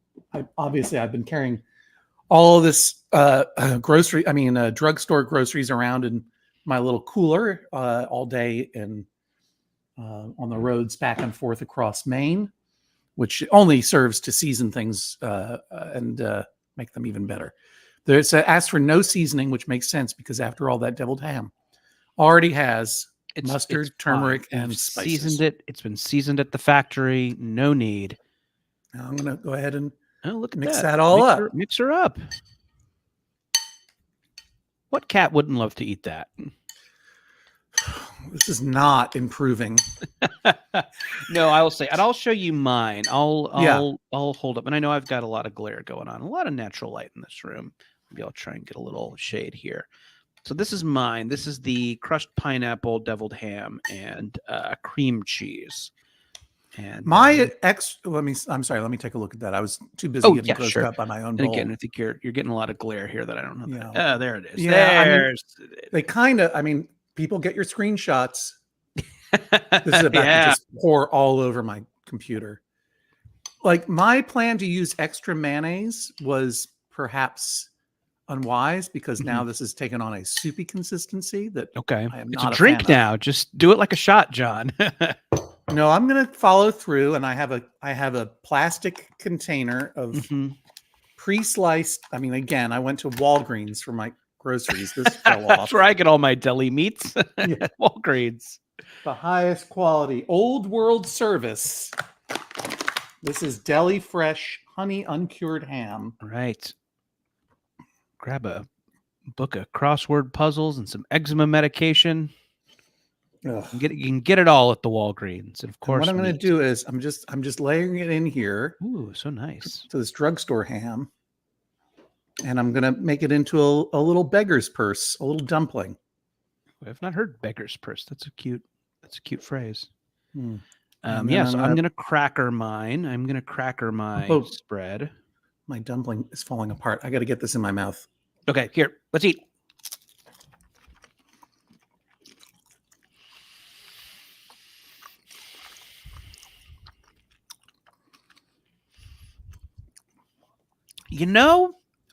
Obviously, I've been carrying all of this drugstore groceries around in my little cooler all day and on the roads back and forth across Maine, which only serves to season things and make them even better. There's asked for no seasoning, which makes sense because after all, that deviled ham already has mustard, turmeric, and spices. Seasoned it. It's been seasoned at the factory. No need. Now I'm going to go ahead and look at mix that all up. Mix her up. What cat wouldn't love to eat that? This is not improving. No, I will say, and I'll show you mine. I'll hold up, and I know I've got a lot of glare going on, a lot of natural light in this room. Maybe I'll try and get a little shade here. So this is mine. This is the crushed pineapple, deviled ham, and cream cheese. And I'm sorry. Let me take a look at that. I was too busy getting closed up by my own bowl. Again, I think you're getting a lot of glare here that I don't know. Yeah. Oh, there it is. Yeah, they kind of. People get your screenshots. This is about to just pour all over my computer. Like my plan to use extra mayonnaise was perhaps unwise because now this has taken on a soupy consistency that I am it's not a drink now. Just do it like a shot, John. No, I'm going to follow through, and I have a plastic container of pre-sliced. Again, I went to Walgreens for my groceries. This fell off. That's where I get all my deli meats. Walgreens, the highest quality, old world service. This is deli fresh honey uncured ham. Right. Grab a book of crossword puzzles and some eczema medication. You can get it all at the Walgreens, and of course, what I'm going to do is I'm just layering it in here. Ooh, so nice. To this drugstore ham, and I'm going to make it into a little beggar's purse, a little dumpling. I've not heard beggar's purse. That's a cute phrase. Hmm. So I'm going to cracker mine. I'm going to cracker my spread. My dumpling is falling apart. I got to get this in my mouth. Okay, here, let's eat.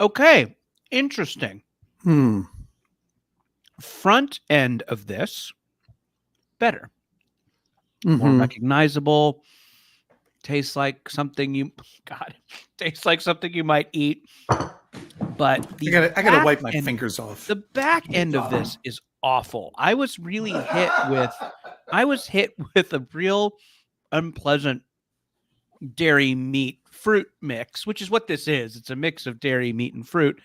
Okay, interesting. Front end of this, better. More recognizable. Tastes like something you might eat. But I gotta wipe my fingers off. The back end of this is awful. I was really hit with a real unpleasant dairy meat fruit mix, which is what this is. It's a mix of dairy, meat, and fruit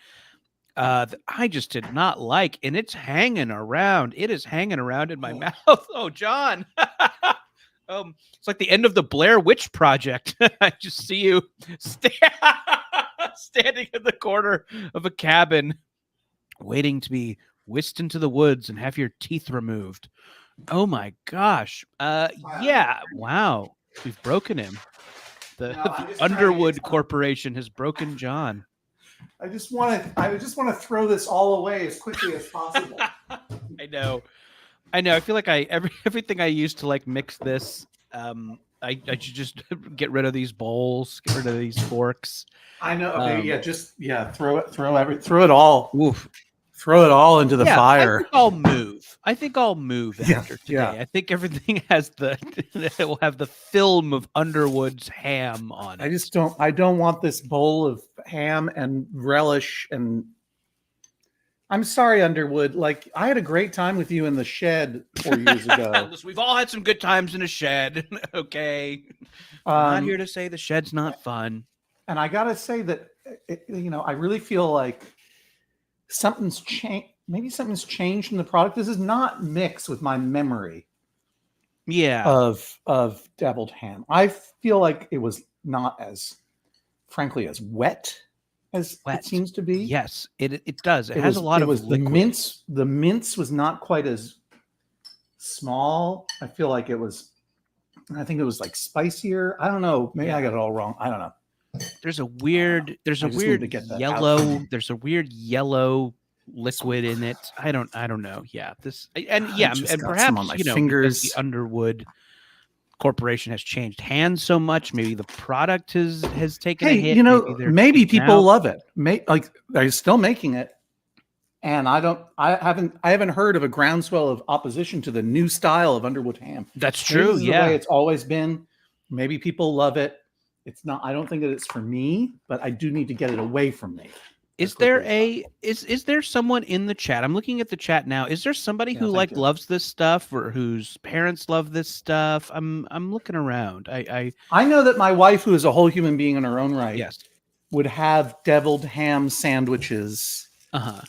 that I just did not like, and it's hanging around. It is hanging around in my mouth. Oh, John. It's like the end of the Blair Witch Project. I just see you standing in the corner of a cabin waiting to be whisked into the woods and have your teeth removed. Oh my gosh. Wow. We've broken him. The Underwood Corporation has broken John. I just want to throw this all away as quickly as possible. I know. I feel like everything I used to mix this. I should just get rid of these bowls, get rid of these forks. I know. Okay, throw it all. Oof. Throw it all into the fire. I think I'll move after today. Yeah. I think everything it will have the film of Underwood's ham on it. I don't want this bowl of ham and relish. And I'm sorry, Underwood. I had a great time with you in the shed 4 years ago. Listen, we've all had some good times in a shed. Okay. I'm not here to say the shed's not fun. And I got to say that, I really feel like something's changed. Maybe something's changed in the product. This is not mixed with my memory Yeah. of deviled ham. I feel like it was not as, frankly, as wet as it seems to be. Yes, it does. It has a lot of liquid. The mince was not quite as small. I feel like I think it was like spicier. I don't know. Maybe I got it all wrong. I don't know. There's a weird yellow liquid in it. I don't know. Yeah. And perhaps on my fingers. Because the Underwood Corporation has changed hands so much, maybe the product has taken a hit. Maybe people love it. Like they're still making it. And I haven't heard of a groundswell of opposition to the new style of Underwood ham. That's true. The way it's always been. Maybe people love it. It's not. I don't think that it's for me, but I do need to get it away from me. Is there someone in the chat? I'm looking at the chat now. Is there somebody who loves this stuff or whose parents love this stuff? I'm looking around. I know that my wife, who is a whole human being in her own right, yes, would have deviled ham sandwiches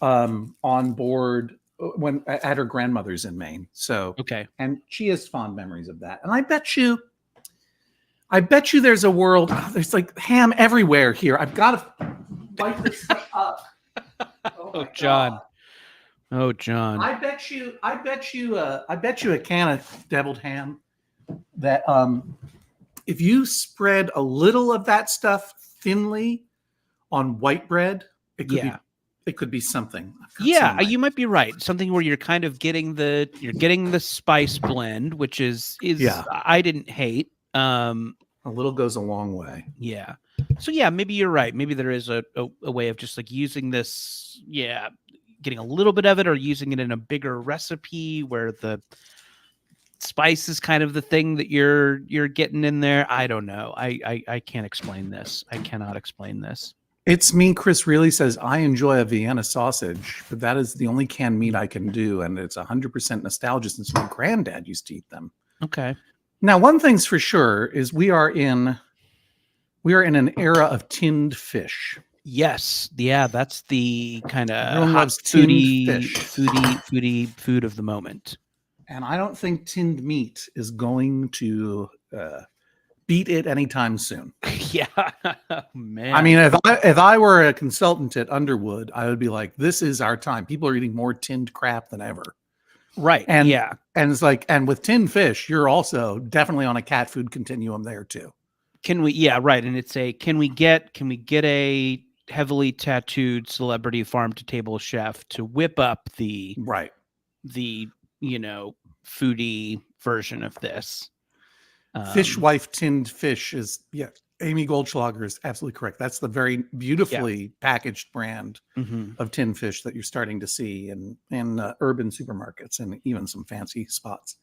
on board when at her grandmother's in Maine. So okay, and she has fond memories of that. And I bet you there's a world. There's like ham everywhere here. I've got to bite this stuff up. Oh John. God. Oh John. I bet you a can of deviled ham that if you spread a little of that stuff thinly on white bread, it could be something. Yeah, you might be right. Something where you're kind of getting the spice blend, which is I didn't hate. A little goes a long way. Yeah. So yeah, maybe you're right. Maybe there is a way of just like using this, getting a little bit of it or using it in a bigger recipe where the spice is kind of the thing that you're getting in there. I don't know. I can't explain this. I cannot explain this. It's me. Chris really says, I enjoy a Vienna sausage, but that is the only canned meat I can do. And it's 100% nostalgia since my granddad used to eat them. Okay. Now, one thing's for sure is we are in an era of tinned fish. Yes. Yeah. That's the kind of hot foodie food of the moment. And I don't think tinned meat is going to beat it anytime soon. Yeah, man. I mean, if I were a consultant at Underwood, I would be like, this is our time. People are eating more tinned crap than ever. Right. And it's like, and with tinned fish, you're also definitely on a cat food continuum there too. Right. And it's can we get a heavily tattooed celebrity farm to table chef to whip up the foodie version of this? Fishwife tinned fish is Amy Goldschlager is absolutely correct. That's the very beautifully packaged brand of tinned fish that you're starting to see in urban supermarkets and even some fancy spots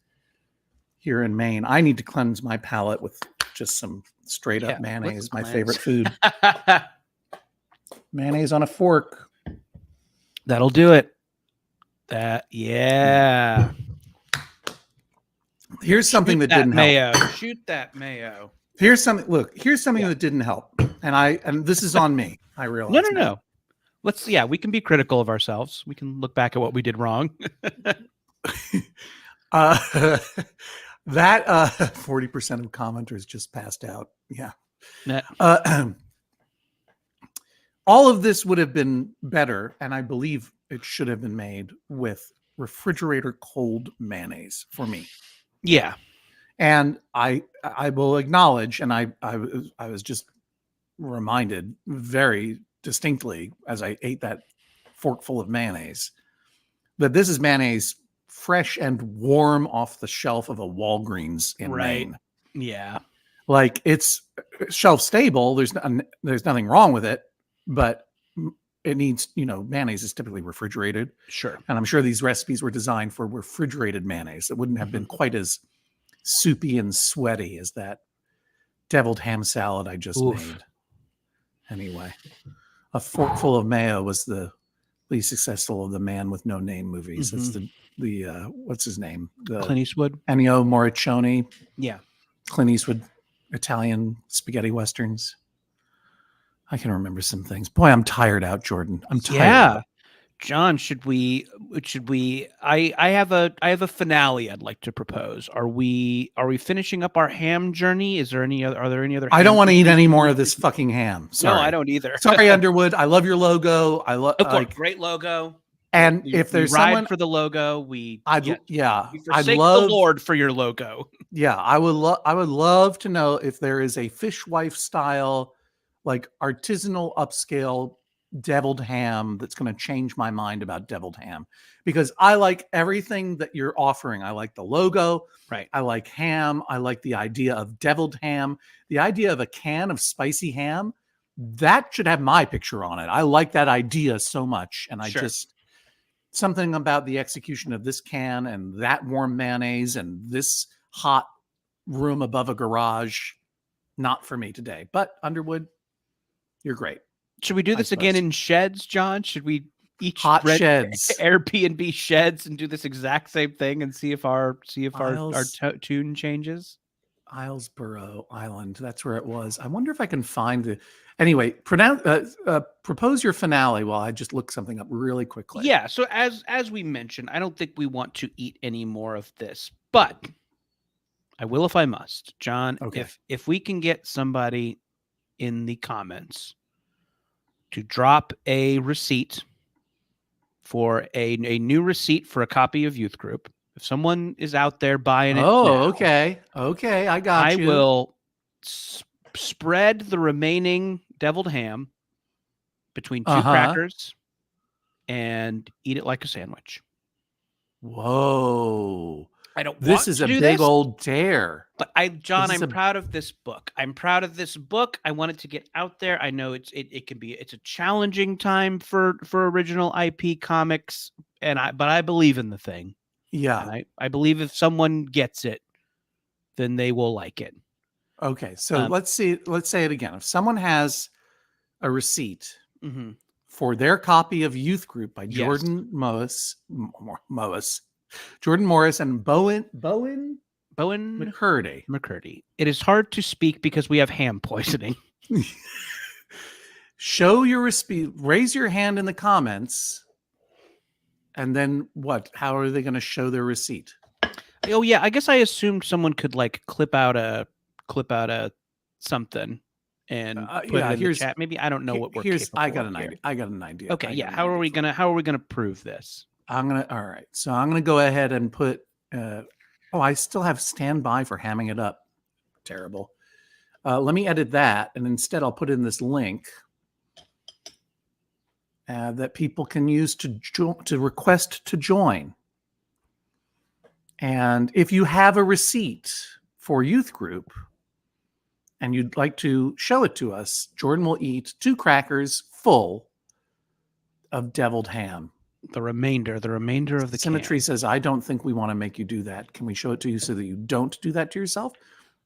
here in Maine. I need to cleanse my palate with just some straight up mayonnaise, my favorite food. Mayonnaise on a fork. That'll do it. Here's something that didn't help. Shoot that mayo. Here's something that didn't help. And this is on me. I realize. No. We can be critical of ourselves. We can look back at what we did wrong. That 40% of commenters just passed out. Yeah. All of this would have been better, and I believe it should have been made with refrigerator cold mayonnaise for me. Yeah. And I will acknowledge, and I was just reminded very distinctly as I ate that forkful of mayonnaise that this is mayonnaise fresh and warm off the shelf of a Walgreens in Maine. Yeah. Like it's shelf stable. There's nothing wrong with it, but it needs, mayonnaise is typically refrigerated. Sure. And I'm sure these recipes were designed for refrigerated mayonnaise. It wouldn't have been quite as soupy and sweaty as that deviled ham salad I just made. Anyway, a forkful of mayo was the least successful of the Man with No Name movies. That's the what's his name? Clint Eastwood. Ennio Morricone. Yeah. Clint Eastwood, Italian spaghetti westerns. I can remember some things. Boy, I'm tired out, Jordan. I'm tired. Yeah. John, should we I have a finale I'd like to propose. Are we finishing up our ham journey? Is there any other are there any other I don't ham want to eat pieces any you more want of this to- fucking ham. No, Sorry. I don't either. Sorry, Underwood. I love your logo. I love Of course, great logo. and We if there's ride someone for the logo, we I'd forsake love the Lord for your logo. Yeah, I would love to know if there is a fishwife style, like artisanal upscale deviled ham that's going to change my mind about deviled ham, because I like everything that you're offering. I like the logo. Right. I like ham. I like the idea of deviled ham. The idea of a can of spicy ham, that should have my picture on it. I like that idea so much. And I just, something about the execution of this can and that warm mayonnaise and this hot room above a garage, not for me today. But Underwood, you're great. Should we do this again in sheds, John? Should we each hot sheds, Airbnb sheds, and do this exact same thing and see if our tune changes? Islesboro Island, that's where it was. I wonder if I can find the. Anyway, propose your finale while I just look something up really quickly. Yeah. So as we mentioned, I don't think we want to eat any more of this, but I will if I must, John. Okay. If we can get somebody in the comments to drop a receipt for a new receipt for a copy of Youth Group. If someone is out there buying it, okay, I got you. I will spread the remaining deviled ham between two crackers and eat it like a sandwich. Whoa. I don't. This is a big old dare. But I'm proud of this book. I'm proud of this book. I want it to get out there. I know it's a challenging time for original IP comics, but I believe in the thing. Yeah, and I believe if someone gets it, then they will like it. Okay, so let's say it again. If someone has a receipt for their copy of Youth Group by Jordan Morris and Bowen McCurdy. It is hard to speak because we have ham poisoning. Show your receipt. Raise your hand in the comments, and then what? How are they going to show their receipt? Oh yeah, I guess I assumed someone could like clip out a something and put it in the chat. Maybe I don't know what we're. I got an idea. Okay, yeah. How are we gonna prove this? All right. So I'm gonna go ahead and put. I still have standby for hamming it up. Terrible. Let me edit that, and instead I'll put in this link that people can use to request to join. And if you have a receipt for Youth Group and you'd like to show it to us, Jordan will eat 2 crackers full of deviled ham. The remainder of the Symmetry can. says, I don't think we want to make you do that. Can we show it to you so that you don't do that to yourself?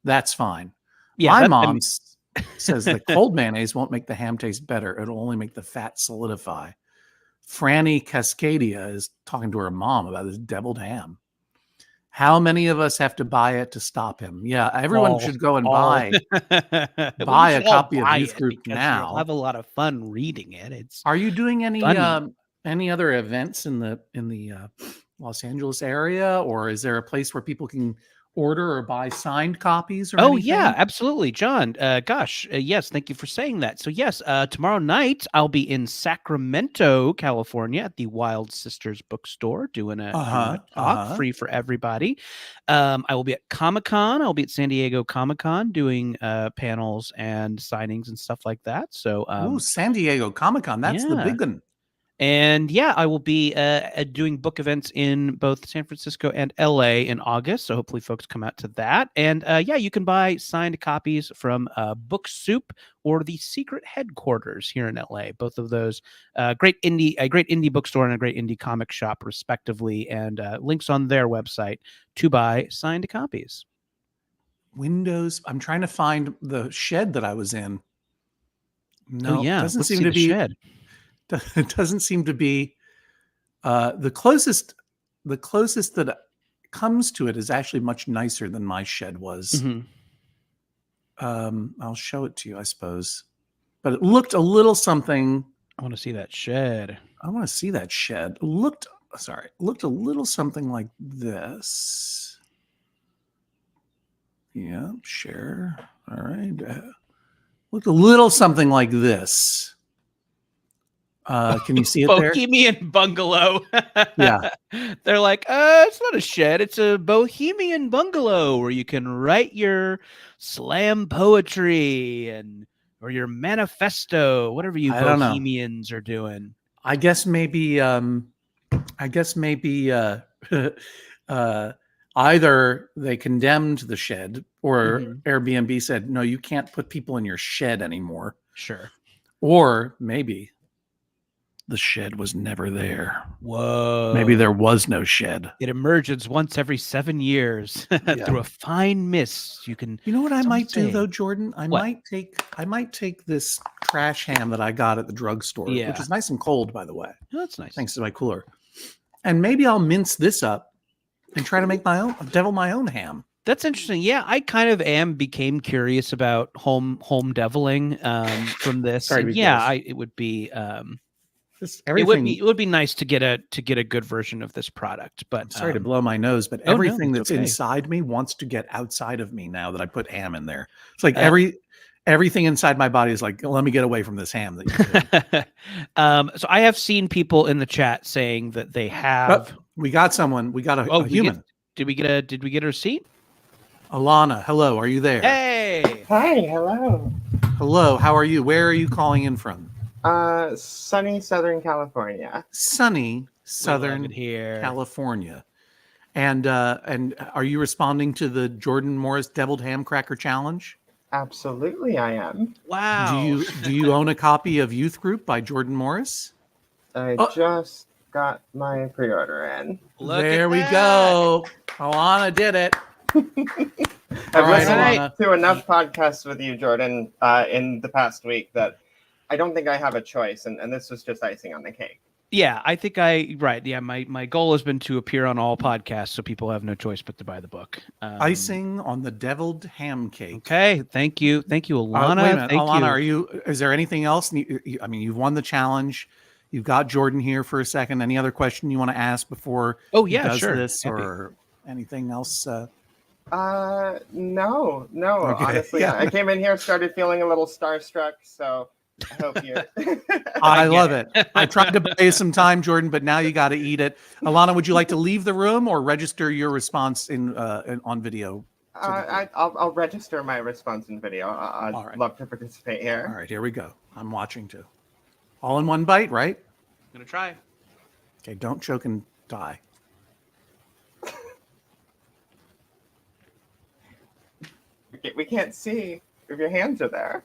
That's fine. Yeah, my mom says that cold mayonnaise won't make the ham taste better. It'll only make the fat solidify. Franny Cascadia is talking to her mom about this deviled ham. How many of us have to buy it to stop him? Yeah, everyone should go and buy a copy of Youth Group now. We'll have a lot of fun reading it. Are you doing any other events in the Los Angeles area, or is there a place where people can order or buy signed copies or anything? Yeah, absolutely, John. Yes, thank you for saying that. So yes, tomorrow night I'll be in Sacramento, California at the Wild Sisters bookstore doing a talk free for everybody. I will be at Comic-Con. I'll be at San Diego Comic-Con doing panels and signings and stuff like that. So San Diego Comic-Con, that's the big one. And yeah, I will be doing book events in both San Francisco and LA in August. So hopefully folks come out to that. And you can buy signed copies from Book Soup or the Secret Headquarters here in LA. Both of those a great indie bookstore and a great indie comic shop, respectively. And links on their website to buy signed copies. Windows. I'm trying to find the shed that I was in. No, doesn't seem to be. Shed. It doesn't seem to be the closest that comes to it is actually much nicer than my shed was. I'll show it to you, I suppose, but it looked a little something I want to see that shed. I want to see that shed. Looked a little something like this. Yeah, share. All right. Looked a little something like this. Can you see it there? Bohemian bungalow. Yeah. They're like, it's not a shed. It's a bohemian bungalow where you can write your slam poetry or your manifesto, whatever you bohemians are doing. I guess maybe either they condemned the shed or Airbnb said, no, you can't put people in your shed anymore. Sure. Or maybe the shed was never there. Whoa. Maybe there was no shed. It emerges once every 7 years through a fine mist. You know what I might do though, Jordan? I might take this trash ham that I got at the drugstore, which is nice and cold, by the way. Oh, that's nice. Thanks to my cooler. And maybe I'll mince this up and try to make my own ham. That's interesting. Yeah, I kind of became curious about home deviling from this. It would be it would be nice to get a good version of this product. But sorry to blow my nose, but everything that's inside me wants to get outside of me now that I put ham in there. It's like everything inside my body is like, let me get away from this ham that you're doing. So I have seen people in the chat saying that they have. We got someone. We got a human. Did we get a receipt? Alana, hello. Are you there? Hey. Hi. Hello. Hello. How are you? Where are you calling in from? Sunny Southern California. Sunny Southern California. And are you responding to the Jordan Morris Deviled Ham Cracker Challenge? Absolutely, I am. Wow. Do you own a copy of Youth Group by Jordan Morris? I just got my pre-order in. There we go. Alana did it. I've listened to enough podcasts with you, Jordan, in the past week that I don't think I have a choice, and this was just icing on the cake. Yeah, I think my goal has been to appear on all podcasts, so people have no choice but to buy the book. Icing on the deviled ham cake. Okay, thank you, Alana. Wait a minute, Alana, is there anything else? I mean, you've won the challenge. You've got Jordan here for a second. Any other question you want to ask before? He does this, or anything else? No. Okay. Honestly, I came in here, started feeling a little starstruck, so I hope you. I love it. I tried to buy you some time, Jordan, but now you got to eat it. Alana, would you like to leave the room or register your response on video? I'll register my response in video. I'd love to participate here. All right, here we go. I'm watching too. All in one bite, right? I'm gonna try. Okay, don't choke and die. We can't see if your hands are there.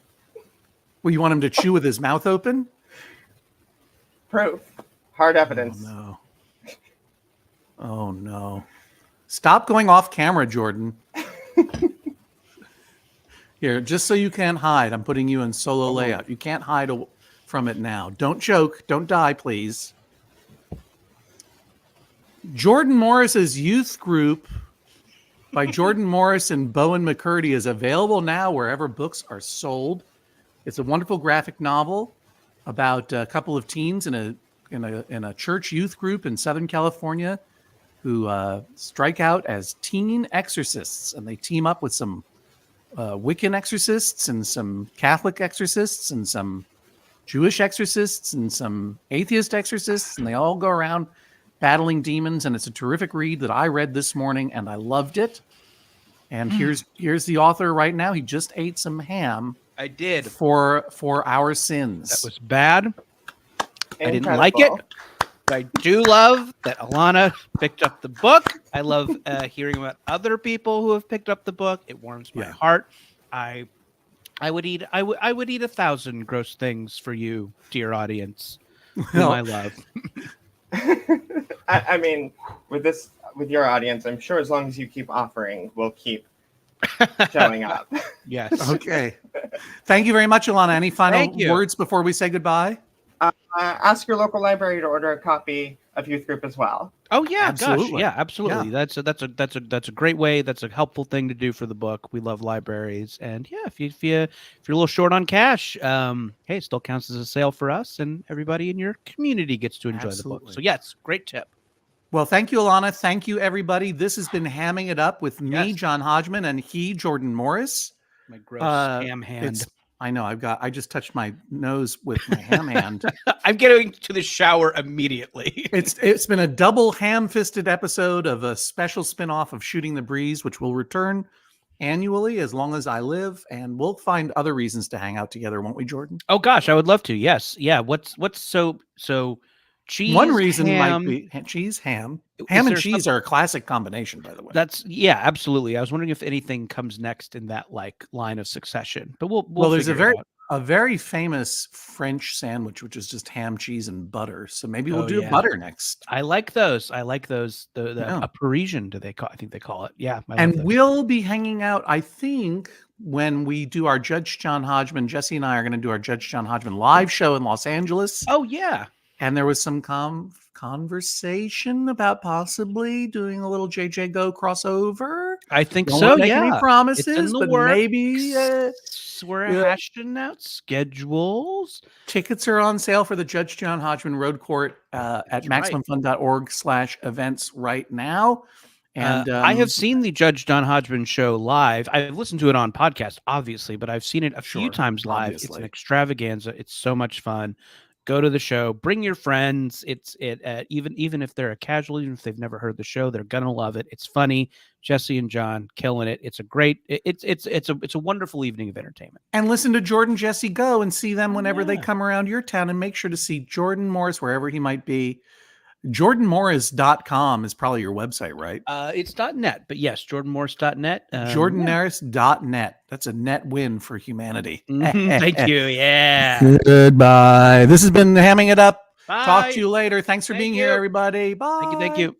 Well, you want him to chew with his mouth open? Proof. Hard evidence. Oh, no. Stop going off camera, Jordan. Here, just so you can't hide, I'm putting you in solo layout. You can't hide from it now. Don't choke. Don't die, please. Jordan Morris's Youth Group by Jordan Morris and Bowen McCurdy is available now wherever books are sold. It's a wonderful graphic novel about a couple of teens in a church youth group in Southern California who strike out as teen exorcists, and they team up with some Wiccan exorcists and some Catholic exorcists and some Jewish exorcists and some atheist exorcists, and they all go around battling demons. And it's a terrific read that I read this morning, and I loved it. And here's the author right now. He just ate some ham. I did. For our sins. That was bad. Incredible. I didn't like it. But I do love that Alana picked up the book. I love hearing about other people who have picked up the book. It warms my heart. I would eat 1,000 gross things for you, dear audience, whom I love. I mean, with your audience, I'm sure as long as you keep offering, we'll keep showing up. Yes. Okay. Thank you very much, Alana. Any final words before we say goodbye? Ask your local library to order a copy of Youth Group as well. Oh yeah, Absolutely. gosh, yeah, absolutely. Yeah. That's a great way. That's a helpful thing to do for the book. We love libraries, and yeah, if you're a little short on cash, hey, it still counts as a sale for us, and everybody in your community gets to enjoy the book. So yes, great tip. Well, thank you, Alana. Thank you, everybody. This has been Hamming It Up with me, John Hodgman, and he, Jordan Morris. My gross ham hand. I know. I just touched my nose with my ham hand. I'm getting to the shower immediately. It's been a double ham-fisted episode of a special spinoff of Shooting the Breeze, which will return annually as long as I live, and we'll find other reasons to hang out together, won't we, Jordan? Oh gosh, I would love to. Yes, yeah. What's so cheese? One reason ham, might be cheese, ham. Ham and cheese are a classic combination, by the way. Absolutely. I was wondering if anything comes next in that like line of succession, but we'll there's a very famous French sandwich, which is just ham, cheese, and butter. So maybe we'll do butter next. I like those. A Parisian, I think they call it. Yeah. And we'll be hanging out, I think, when we do our Judge John Hodgman. Jesse and I are going to do our Judge John Hodgman live show in Los Angeles. Oh, yeah. And there was some conversation about possibly doing a little JJ Go crossover. I think so. Make any promises, it's in the but works. maybe we're hashing out schedules. Tickets are on sale for the Judge John Hodgman Road Court at maximumfun.org/events right now. And I have seen the Judge John Hodgman show live. I've listened to it on podcast, obviously, but I've seen it a few times live. Obviously. It's an extravaganza. It's so much fun. Go to the show. Bring your friends. Even if they're a casual, even if they've never heard the show, they're gonna love it. It's funny. Jesse and John killing it. It's a great. It's a wonderful evening of entertainment. And listen to Jordan Jesse Go and see them whenever they come around your town. And make sure to see Jordan Morris wherever he might be. JordanMorris.com is probably your website, right? It's .net, but yes, JordanMorris.net. JordanMorris.net. That's a net win for humanity. Thank you. Yeah. Goodbye. This has been Hamming It Up. Bye. Talk to you later. Thanks for being here, everybody. Bye. Thank you.